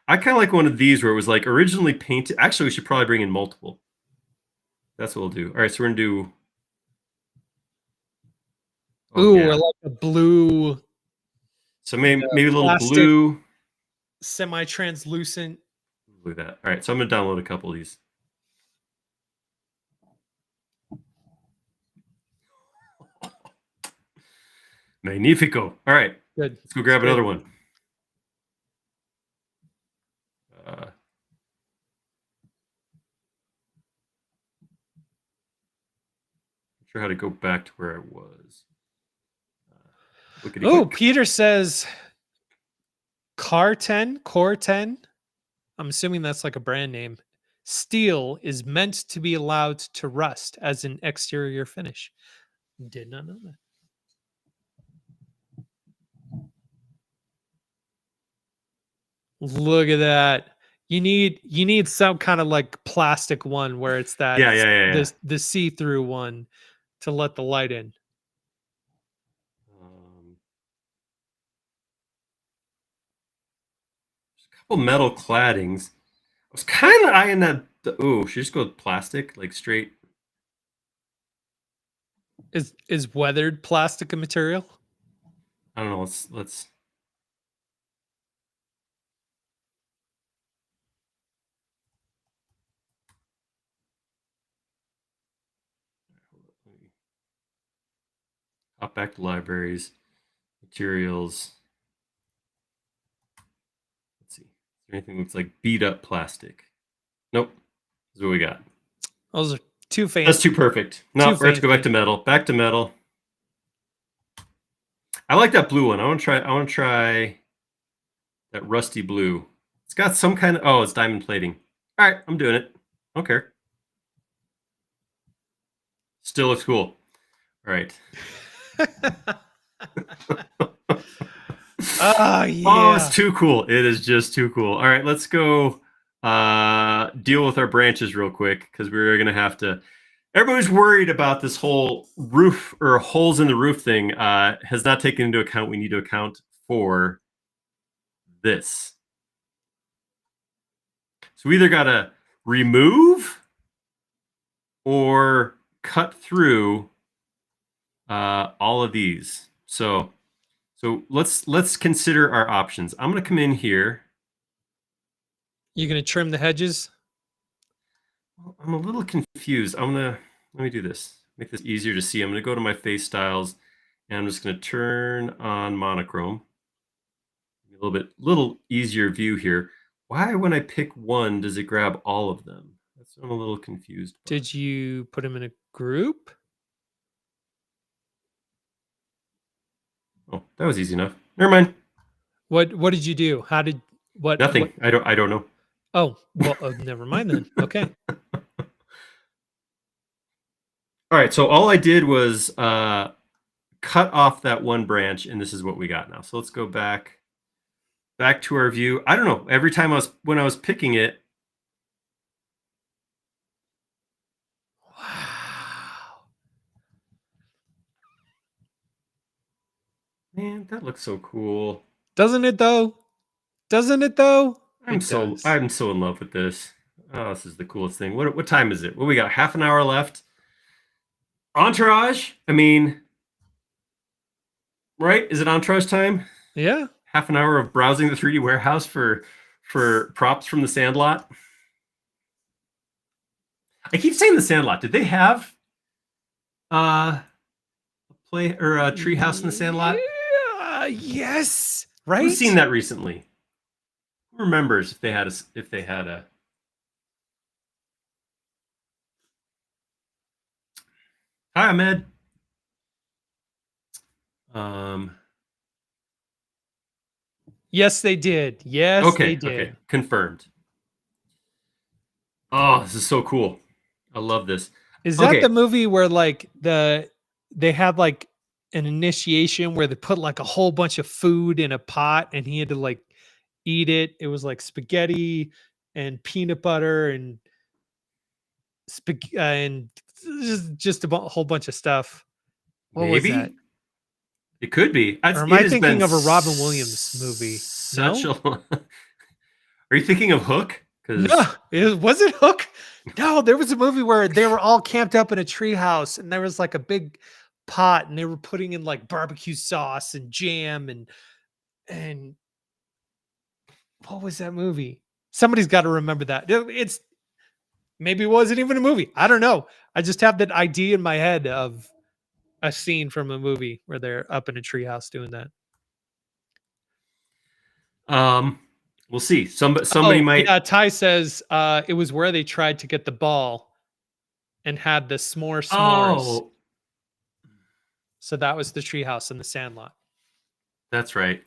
I kind of like one of these where it was like originally painted. Actually, we should probably bring in multiple. That's what we'll do. All right, so we're going to do. I like a blue. So maybe a little blue. Semi-translucent. Look at that. All right, so I'm going to download a couple of these. Magnifico. All right. Good. Let's go grab another one. Not sure how to go back to where I was. Peter says Core 10. I'm assuming that's like a brand name. Steel is meant to be allowed to rust as an exterior finish. Did not know that. Look at that. You need some kind of like plastic one where it's that Yeah. the see-through one to let the light in. A couple metal claddings. I was kind of eyeing that. Oh, should just go with plastic, like straight. Is weathered plastic a material? I don't know. Let's. Hop back to libraries, materials. Let's see. Is there anything that looks like beat up plastic? Nope. This is what we got. Those are too fancy. That's too perfect. No, we have to go back to metal. Back to metal. I like that blue one. I want to try that rusty blue. It's got some kind of. Oh, it's diamond plating. All right, I'm doing it. Okay. Still looks cool. All right. Yeah. Oh, it's too cool. It is just too cool. All right, let's go deal with our branches real quick because we're going to have to. Everybody's worried about this whole roof or holes in the roof thing. Has not taken into account. We need to account for this. So we either got to remove or cut through all of these. So let's consider our options. I'm going to come in here. You're going to trim the hedges? I'm a little confused. Let me do this. Make this easier to see. I'm going to go to my face styles and I'm just going to turn on monochrome. A little easier view here. Why, when I pick one, does it grab all of them? That's what I'm a little confused by. Did you put them in a group? Oh, that was easy enough. Never mind. What did you do? How did what? Nothing. What? I don't know. Oh, well, never mind then. Okay. All right. So all I did was cut off that one branch, and this is what we got now. So let's go back to our view. I don't know. Every time when I was picking it. Wow. Man, that looks so cool. Doesn't it though? I'm so in love with this. Oh, this is the coolest thing. What time is it? Well, we got half an hour left. Entourage? I mean, right? Is it Entourage time? Yeah. Half an hour of browsing the 3D warehouse for props from the Sandlot. I keep saying the Sandlot. Did they have a Treehouse in the Sandlot? Yeah, yes. Right. Who's seen that recently? Who remembers if they had a Hi, Ahmed. Yes, they did. Yes, okay, they did. Okay, confirmed. Oh, this is so cool. I love this. Is that the movie where like they had like an initiation where they put like a whole bunch of food in a pot and he had to like eat it? It was like spaghetti and peanut butter and and just a whole bunch of stuff. What Maybe? was that? It could be. Or am I thinking of a Robin Williams movie? Are you thinking of Hook? No, was it Hook? No, there was a movie where they were all camped up in a treehouse and there was like a big pot and they were putting in like barbecue sauce and jam and what was that movie? Somebody's got to remember that. It's maybe it wasn't even a movie. I don't know. I just have that idea in my head of a scene from a movie where they're up in a treehouse doing that. We'll see. Somebody might. Yeah, Ty says it was where they tried to get the ball and had the s'mores. Oh, so that was the treehouse in the Sandlot. That's right.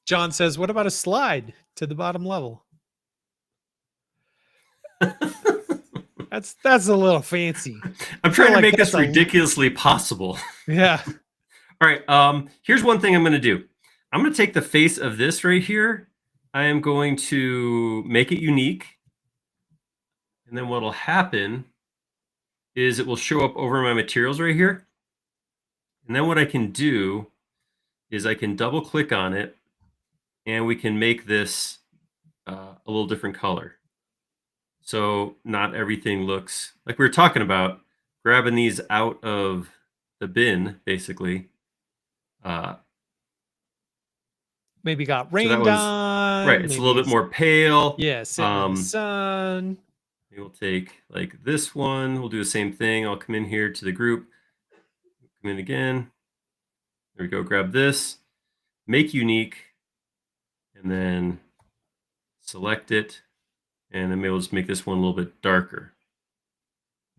John says, "What about a slide to the bottom level?" That's a little fancy. I'm trying to make this ridiculously possible. Yeah. All right. Here's one thing I'm going to do. I'm going to take the face of this right here. I am going to make it unique. And then what'll happen is it will show up over my materials right here. And then what I can do is I can double click on it and we can make this a little different color. So not everything looks like we were talking about, grabbing these out of the bin, basically. Maybe got rained on. Right. It's a little bit more pale. Yeah, sitting in the sun. We'll take like this one. We'll do the same thing. I'll come in here to the group. Come in again. There we go. Grab this. Make unique. And then select it. And then maybe we'll just make this one a little bit darker.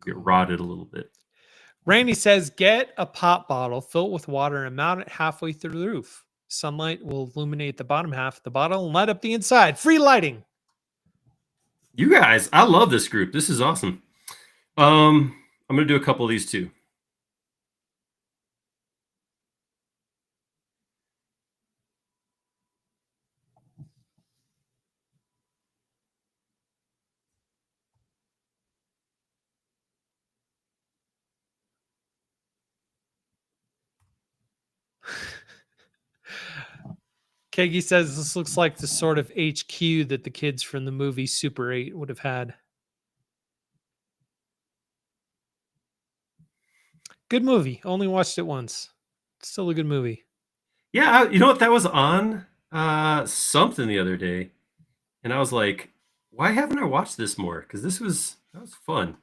Get rotted a little bit. Randy says, get a pop bottle, fill it with water, and mount it halfway through the roof. Sunlight will illuminate the bottom half of the bottle and light up the inside. Free lighting. You guys, I love this group. This is awesome. I'm going to do a couple of these too. Kegi says this looks like the sort of HQ that the kids from the movie Super 8 would have had. Good movie. Only watched it once. Still a good movie. Yeah, you know what? That was on something the other day. And I was like, why haven't I watched this more? Because that was fun.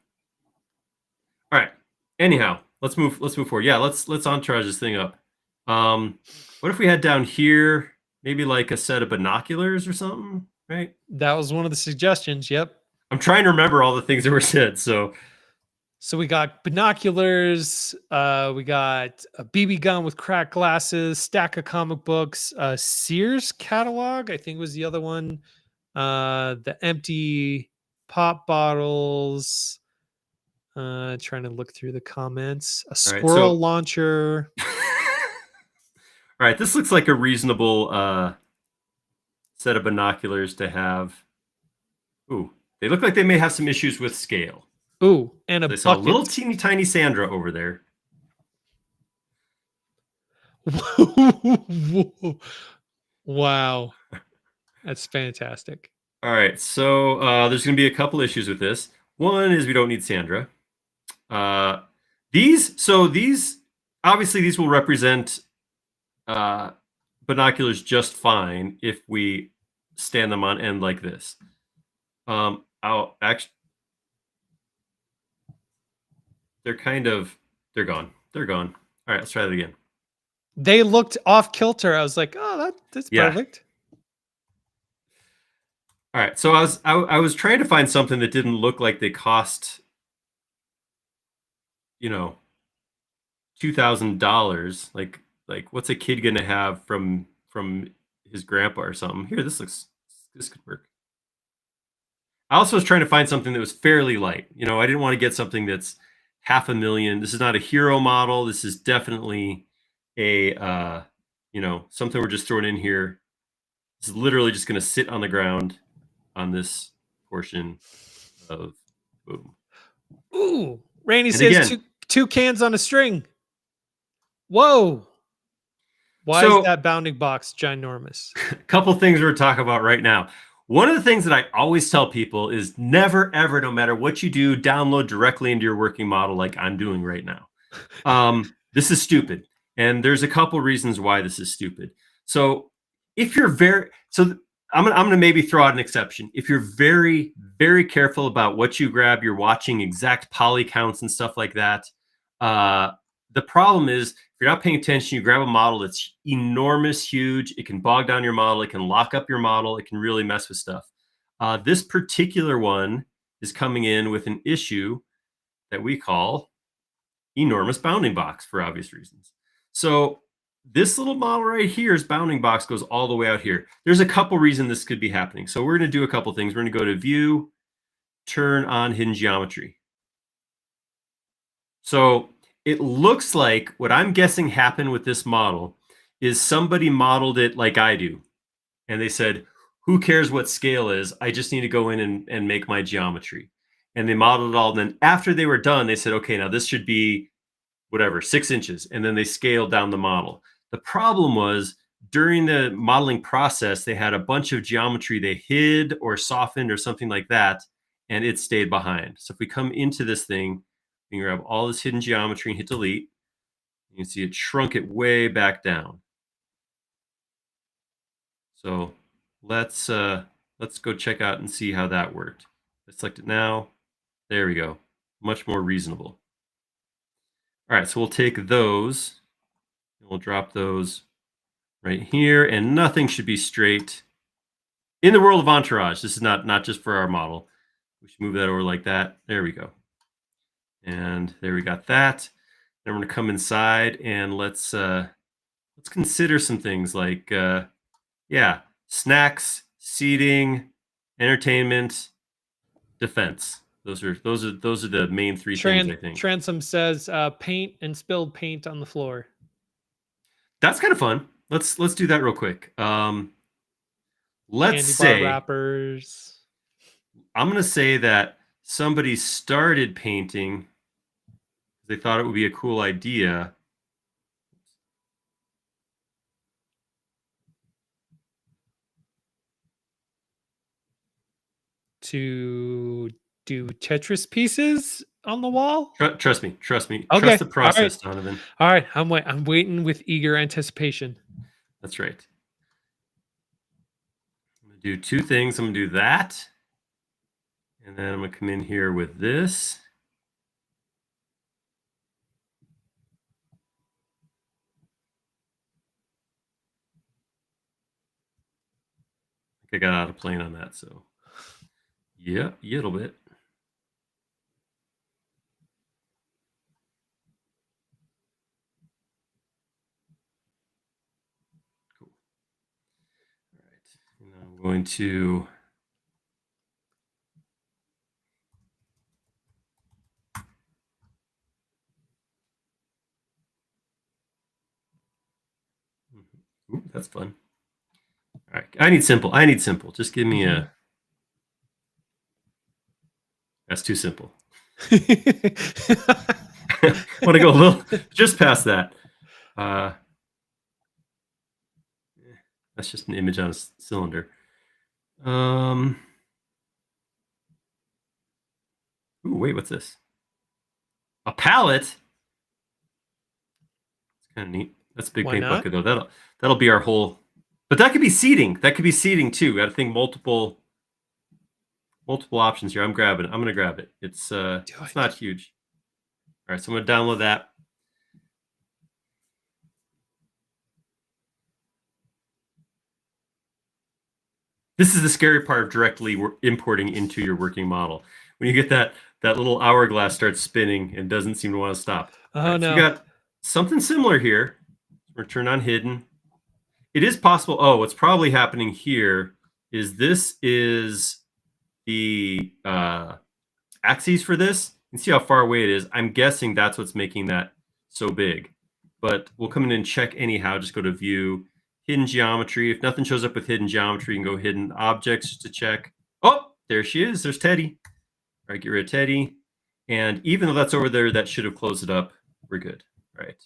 All right. Anyhow, let's move forward. Yeah, let's entourage this thing up. What if we had down here maybe like a set of binoculars or something, right? That was one of the suggestions. Yep. I'm trying to remember all the things that were said. So we got binoculars. We got a BB gun with cracked glasses, stack of comic books, Sears catalog, I think was the other one. The empty pop bottles. Trying to look through the comments. A squirrel launcher. All right, this looks like a reasonable set of binoculars to have. Ooh, they look like they may have some issues with scale. Ooh, and a bucket. Saw a little teeny tiny Sandra over there. Wow. That's fantastic. All right, so there's going to be a couple issues with this. One is we don't need Sandra. These obviously these will represent binoculars just fine if we stand them on end like this. I'll actually, they're gone. They're gone. All right, let's try that again. They looked off kilter. I was like, oh, that's perfect. All right, so I was trying to find something that didn't look like they cost, $2,000. Like what's a kid gonna have from his grandpa or something? Here, this could work. I also was trying to find something that was fairly light. I didn't want to get something that's $500,000. This is not a hero model. This is definitely a something we're just throwing in here. This is literally just going to sit on the ground on this portion of boom. Ooh, Randy says again, two cans on a string. Whoa. Why is that bounding box ginormous? A couple things we're talking about right now. One of the things that I always tell people is never, ever, no matter what you do, download directly into your working model like I'm doing right now. This is stupid. And there's a couple reasons why this is stupid. So if you're I'm going to maybe throw out an exception. If you're very, very careful about what you grab, you're watching exact poly counts and stuff like that. The problem is if you're not paying attention, you grab a model that's enormous, huge. It can bog down your model. It can lock up your model. It can really mess with stuff. This particular one is coming in with an issue that we call enormous bounding box for obvious reasons. So this little model right here's bounding box goes all the way out here. There's a couple reasons this could be happening. So we're going to do a couple things. We're going to go to View, Turn on Hidden Geometry. So it looks like what I'm guessing happened with this model is somebody modeled it like I do. And they said, who cares what scale is? I just need to go in and make my geometry. And they modeled it all. And then after they were done, they said, okay, now this should be whatever, 6 inches. And then they scaled down the model. The problem was during the modeling process, they had a bunch of geometry they hid or softened or something like that, and it stayed behind. So if we come into this thing, we can grab all this hidden geometry and hit delete. You can see it shrunk it way back down. So let's go check out and see how that worked. Let's select it now. There we go. Much more reasonable. All right, so we'll take those and we'll drop those right here, and nothing should be straight. In the world of Entourage, this is not just for our model. We should move that over like that. There we go. And there we got that. Then we're gonna come inside and let's consider some things like yeah, snacks, seating, entertainment, defense. Those are the main three things, I think. Transom says paint and spilled paint on the floor. That's kind of fun. Let's do that real quick. Let's Candy say bar wrappers. I'm gonna say that somebody started painting. They thought it would be a cool idea. To do Tetris pieces on the wall. Trust me. Okay. Trust the process, All right. Donovan. All right, I'm waiting with eager anticipation. That's right. I'm gonna do two things. I'm gonna do that, and then I'm gonna come in here with this. I think I got out of plane on that, so yeah, a little bit. Cool. All right, and I'm going to Ooh, that's fun. All right, I need simple. Just give me a. That's too simple. Want to go a little just past that. That's just an image on a cylinder. Ooh, wait, what's this? A pallet? It's kind of neat. That's a big paint bucket though. That'll be our whole. But that could be seating. That could be seating too. Got to think multiple options here. I'm gonna grab it. It's not huge. All right, so I'm gonna download that. This is the scary part of directly importing into your working model. When you get that little hourglass starts spinning and doesn't seem to want to stop. Oh right, no. So we got something similar here. We're turn on hidden. It is possible. Oh, what's probably happening here is this is the axes for this. You can see how far away it is. I'm guessing that's what's making that so big. But we'll come in and check anyhow. Just go to view, hidden geometry. If nothing shows up with hidden geometry, you can go hidden objects just to check. Oh, there she is. There's Teddy. All right, get rid of Teddy. And even though that's over there, that should have closed it up. We're good. All right.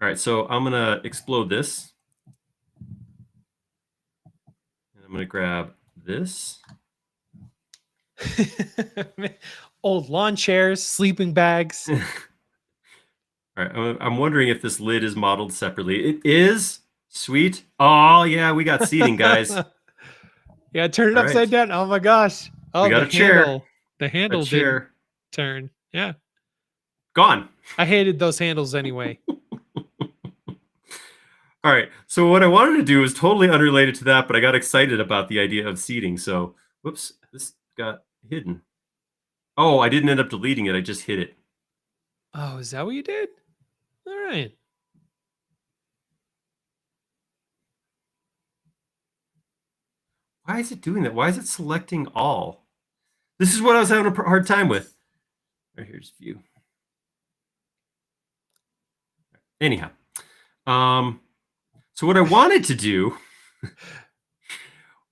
All right, so I'm going to explode this. And I'm going to grab this. Old lawn chairs, sleeping bags. All right, I'm wondering if this lid is modeled separately. It is. Sweet. Oh, yeah, we got seating, guys. Yeah, turn it upside down. Oh, my gosh. Oh, we got a chair. The handle didn't turn. Yeah. Gone. I hated those handles anyway. All right, so what I wanted to do is totally unrelated to that, but I got excited about the idea of seating. So, whoops, this got hidden. Oh, I didn't end up deleting it. I just hid it. Oh, is that what you did? All right. Why is it doing that? Why is it selecting all? This is what I was having a hard time with. Right, here's view. Anyhow, so what I wanted to do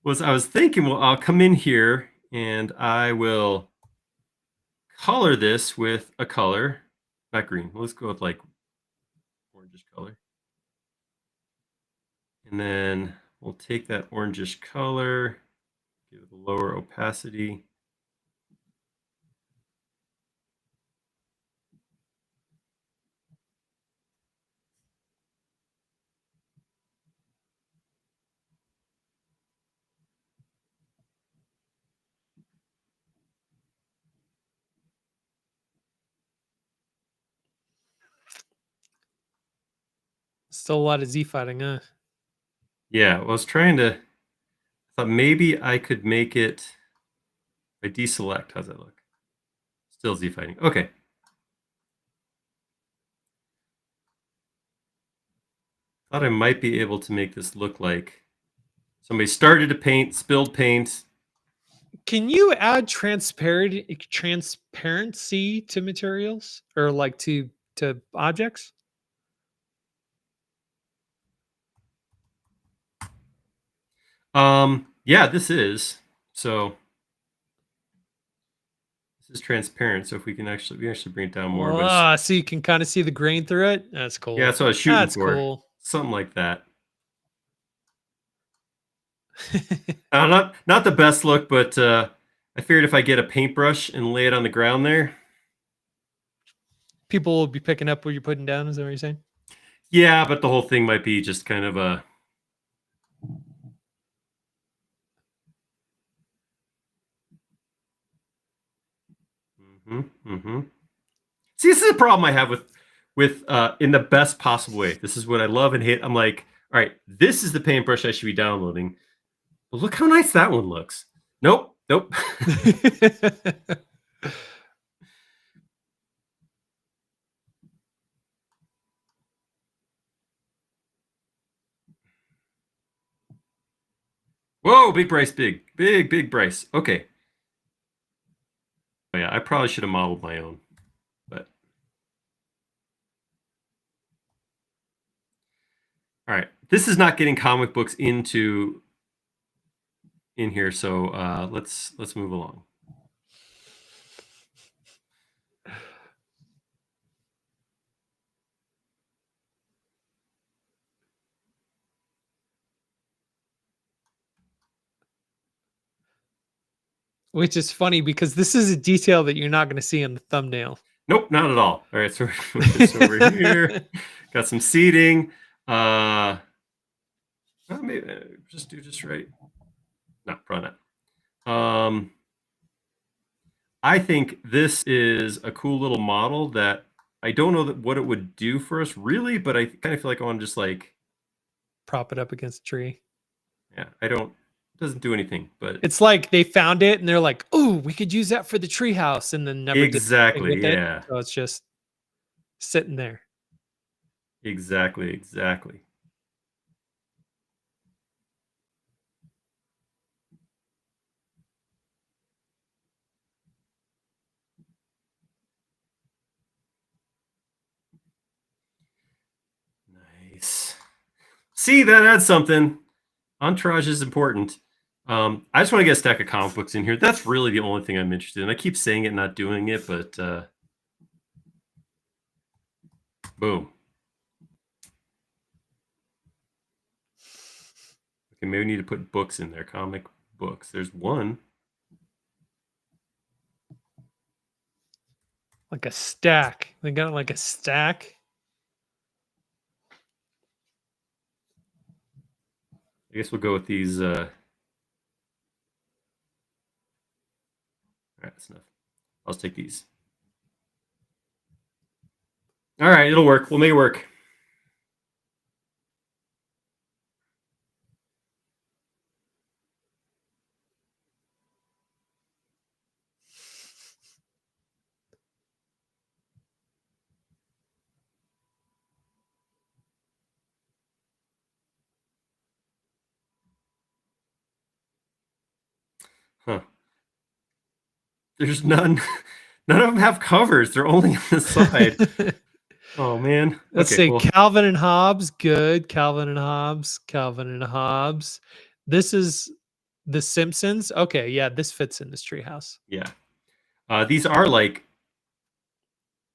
was I was thinking, well, I'll come in here and I will color this with a color, not green. Let's go with like orangish color. And then we'll take that orangish color, give it a lower opacity. Still a lot of Z fighting, huh? Yeah, I was trying to, thought maybe I could make it, I deselect, how's that look? Still Z fighting, okay. Thought I might be able to make this look like somebody started to paint, spilled paint. Can you add transparency to materials or like to objects? Yeah, this is. So this is transparent. So if we can actually, we actually bring it down more. But So you can kind of see the grain through it. That's cool. yeah, that's what I was shooting That's for. cool. Something like that. Not the best look, but I figured if I get a paintbrush and lay it on the ground there, people will be picking up what you're putting down. Is that what you're saying? yeah, but the whole thing might be just kind of a. See, this is a problem I have with in the best possible way. This is what I love and hate. I'm like, all right, this is the paintbrush I should be downloading. But look how nice that one looks. Nope. Whoa, big Bryce, big Bryce. Okay. Oh, yeah, I probably should have modeled my own, but all right. This is not getting comic books in here, so let's move along. Which is funny because this is a detail that you're not going to see in the thumbnail. Nope, not at all. All right, so we're this over here. Got some seating. Maybe just do just right. No, probably not. I think this is a cool little model that I don't know what it would do for us really, but I kind of feel like I want to just like prop it up against a tree. Yeah, it doesn't do anything, but it's like they found it and they're like, "Oh, we could use that for the treehouse," and then never exactly, did yeah. it. So it's just sitting there. Exactly. Nice. See, that adds something. Entourage is important. I just want to get a stack of comic books in here. That's really the only thing I'm interested in. I keep saying it, not doing it, but boom. Okay, maybe we need to put books in there. Comic books. There's one. Like a stack. They got like a stack. I guess we'll go with these. All right, that's enough. I'll just take these. All right, it'll work. We'll make it work. Huh. There's none. None of them have covers. They're only on the side. Oh man. Let's Okay, say well, Calvin and Hobbes. Good. Calvin and Hobbes. Calvin and Hobbes. This is The Simpsons. Okay, yeah, this fits in this treehouse. yeah. These are like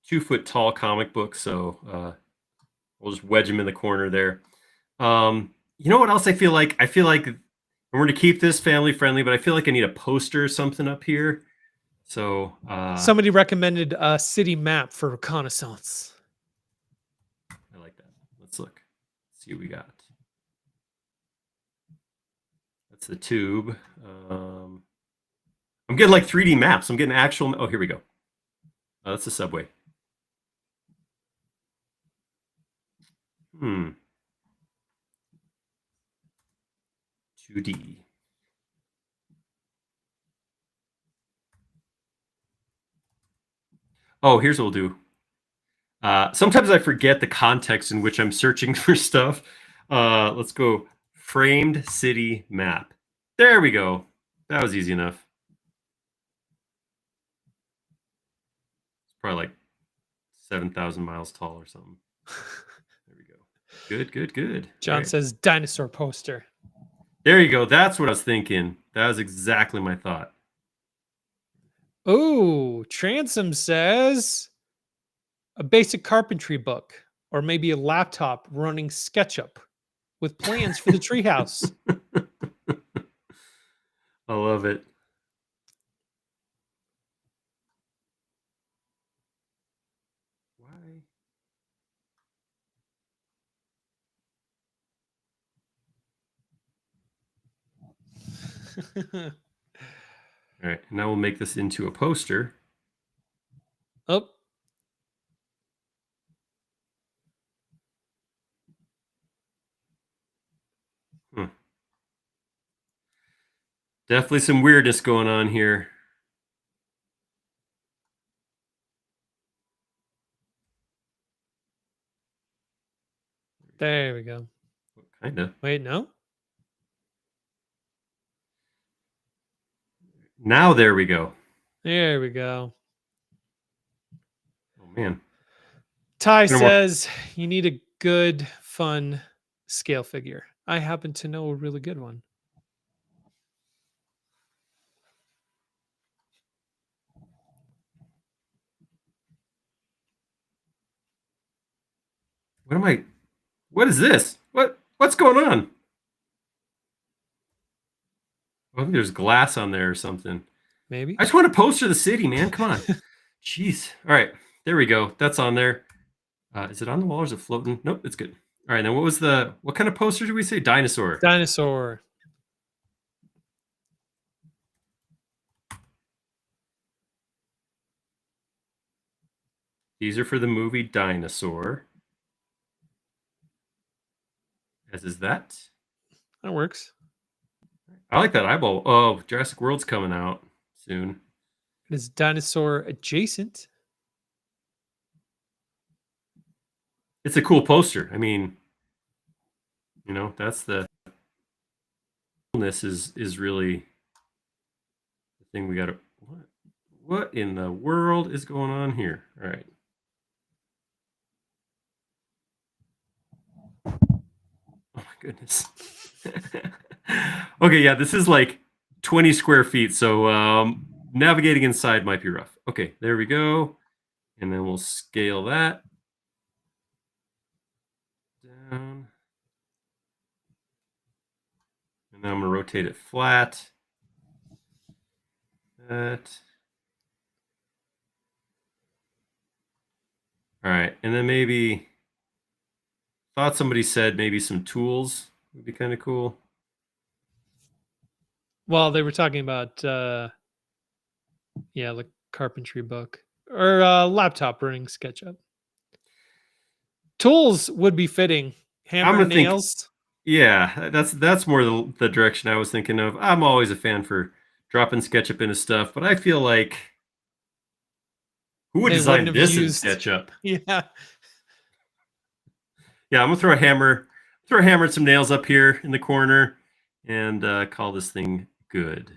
2-foot tall comic books, so we'll just wedge them in the corner there. You know what else I feel like? I feel like we're going to keep this family friendly, but I feel like I need a poster or something up here. So Somebody recommended a city map for reconnaissance. I like that. Let's look. Let's see what we got. That's the tube. I'm getting like 3D maps. I'm getting actual. Oh, here we go. That's the subway. 2D. Oh, here's what we'll do. Sometimes I forget the context in which I'm searching for stuff. Let's go framed city map. There we go. That was easy enough. It's probably like 7,000 miles tall or something. There we go. Good. John Right. says dinosaur poster. There you go. That's what I was thinking. That was exactly my thought. Oh, Transom says a basic carpentry book or maybe a laptop running SketchUp with plans for the treehouse. I love it. Why? All right. Now we'll make this into a poster. Oh. Definitely some weirdness going on here. There we go. Kind of. Wait, no? Now there we go. There we go. Oh, man. Ty says you need a good, fun scale figure. I happen to know a really good one. What is this? What's going on? I think there's glass on there or something. Maybe. I just want a poster of the city, man. Come on. Jeez. All right. There we go. That's on there. Is it on the wall or is it floating? Nope, it's good. All right. Then what kind of poster did we say? Dinosaur. Dinosaur. These are for the movie Dinosaur. As is that. That works. I like that eyeball. Oh, Jurassic World's coming out soon. It is dinosaur adjacent. It's a cool poster. I mean, you know, that's the coolness is really the thing we got to. What in the world is going on here? All right. Oh my goodness. Okay, yeah, this is like 20 square feet, so navigating inside might be rough. Okay, there we go. And then we'll scale that down. And then I'm going to rotate it flat. That. All right, and then maybe, thought somebody said maybe some tools would be kind of cool. Well, they were talking about, like carpentry book or laptop running SketchUp. Tools would be fitting. Hammer and nails. Yeah, that's more the direction I was thinking of. I'm always a fan for dropping SketchUp into stuff, but I feel like who would design this in SketchUp? Yeah. Yeah, I'm gonna throw a hammer and some nails up here in the corner, and call this thing good.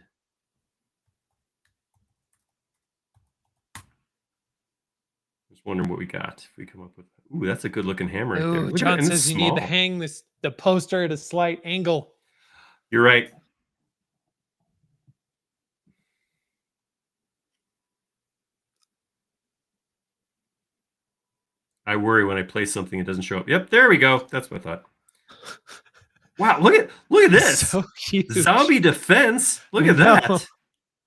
Just wondering what we got if we come up with Ooh, that's a good looking hammer right there. Oh, Look at it, John and it's says you need to small. hang the poster at a slight angle. You're right. I worry when I place something, it doesn't show up. Yep, there we go. That's what I thought. Wow, look at this. So huge. Zombie defense. Look I at know. that.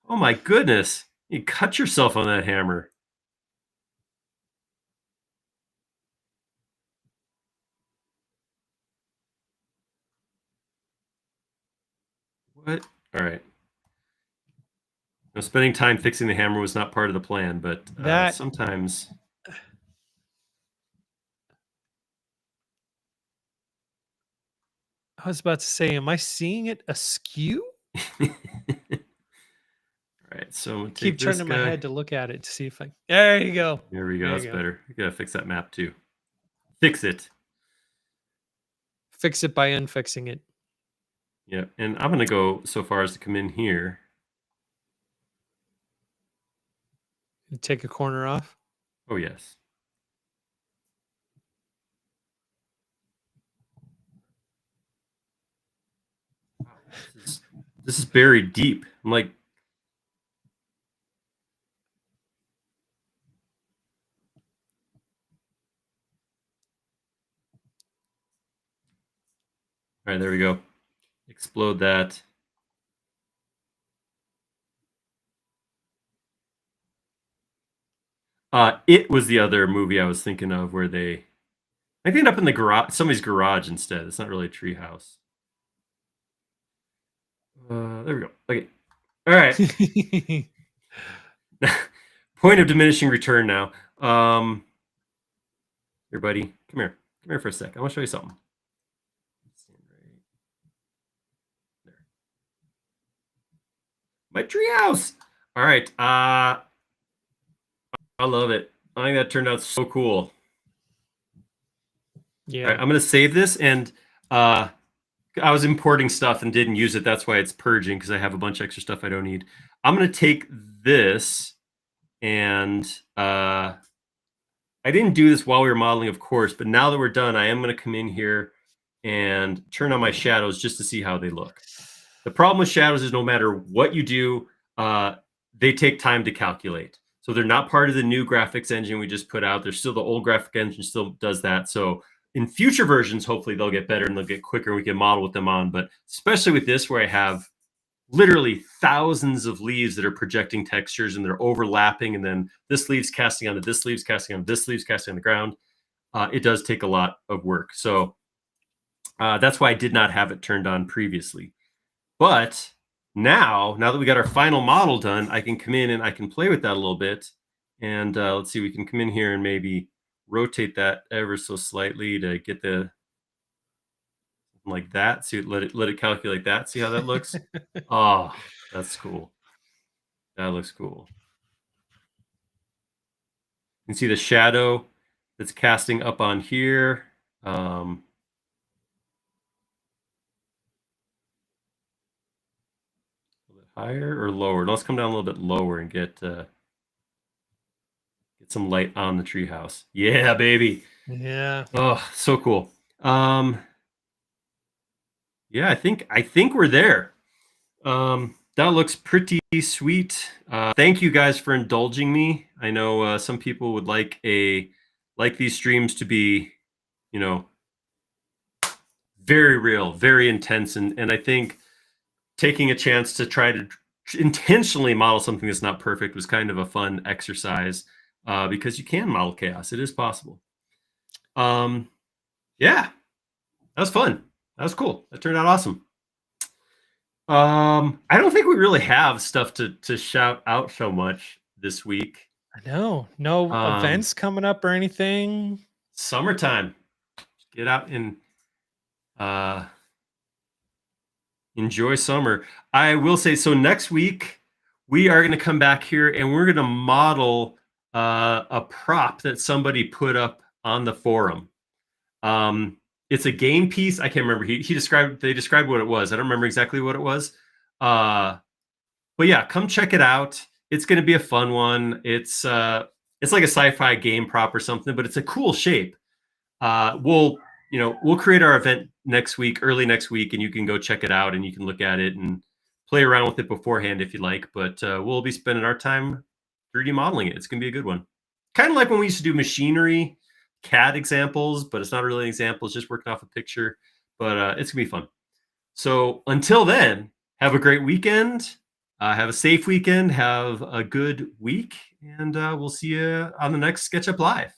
Oh my goodness. You cut yourself on that hammer. What? All right. Now, spending time fixing the hammer was not part of the plan, but That sometimes. I was about to say, am I seeing it askew? All right, so I'm gonna Keep take this turning guy. my head to look at it to see if I. There you go. There we go. There That's you go. better. You gotta fix that map too. Fix it. Fix it by unfixing it. Yeah, and I'm gonna go so far as to come in here. Take a corner off. Oh yes. Wow, this is buried deep. I'm like, all right, there we go. Explode that. It was the other movie I was thinking of where they end up in the garage, somebody's garage instead. It's not really a treehouse. There we go. Okay. All right. Point of diminishing return now. Here, buddy. Come here. Come here for a sec. I want to show you something. There. My treehouse. All right. I love it. I think that turned out so cool. Yeah. All right, I'm going to save this, and I was importing stuff and didn't use it. That's why it's purging, because I have a bunch of extra stuff I don't need. I'm going to take this, and I didn't do this while we were modeling, of course, but now that we're done, I am going to come in here and turn on my shadows just to see how they look. The problem with shadows is no matter what you do, they take time to calculate. So they're not part of the new graphics engine we just put out. There's still the old graphic engine still does that. So in future versions, hopefully they'll get better and they'll get quicker and we can model with them on. But especially with this, where I have literally thousands of leaves that are projecting textures and they're overlapping, and then this leave's casting onto this leave's casting on this leave's casting on the ground, it does take a lot of work. So that's why I did not have it turned on previously. But now that we got our final model done, I can come in and I can play with that a little bit. And let's see, we can come in here and maybe rotate that ever so slightly to get the like that. See, let it calculate that. See how that looks? Oh, that's cool. That looks cool. You can see the shadow that's casting up on here. Higher or lower? Let's come down a little bit lower and get some light on the treehouse. Yeah, baby. Yeah. Oh, so cool. Yeah, I think we're there. That looks pretty sweet. Thank you guys for indulging me. I know some people would like these streams to be, very real, very intense, and I think taking a chance to try to intentionally model something that's not perfect was kind of a fun exercise, because you can model chaos. It is possible. Yeah, that was fun. That was cool. That turned out awesome. I don't think we really have stuff to shout out so much this week. I know. No events coming up or anything. Summertime. Get out and enjoy summer. I will say, so next week we are going to come back here and we're going to model a prop that somebody put up on the forum. It's a game piece. I can't remember. They described what it was. I don't remember exactly what it was. But yeah, come check it out. It's going to be a fun one. It's like a sci-fi game prop or something, but it's a cool shape. we'll create our event next week, early next week, and you can go check it out and you can look at it and play around with it beforehand if you like. But we'll be spending our time 3D modeling it. It's gonna be a good one. Kind of like when we used to do machinery CAD examples, but it's not really an example, it's just working off a picture. But it's gonna be fun. So until then, have a great weekend. Have a safe weekend. Have a good week, and we'll see you on the next SketchUp Live.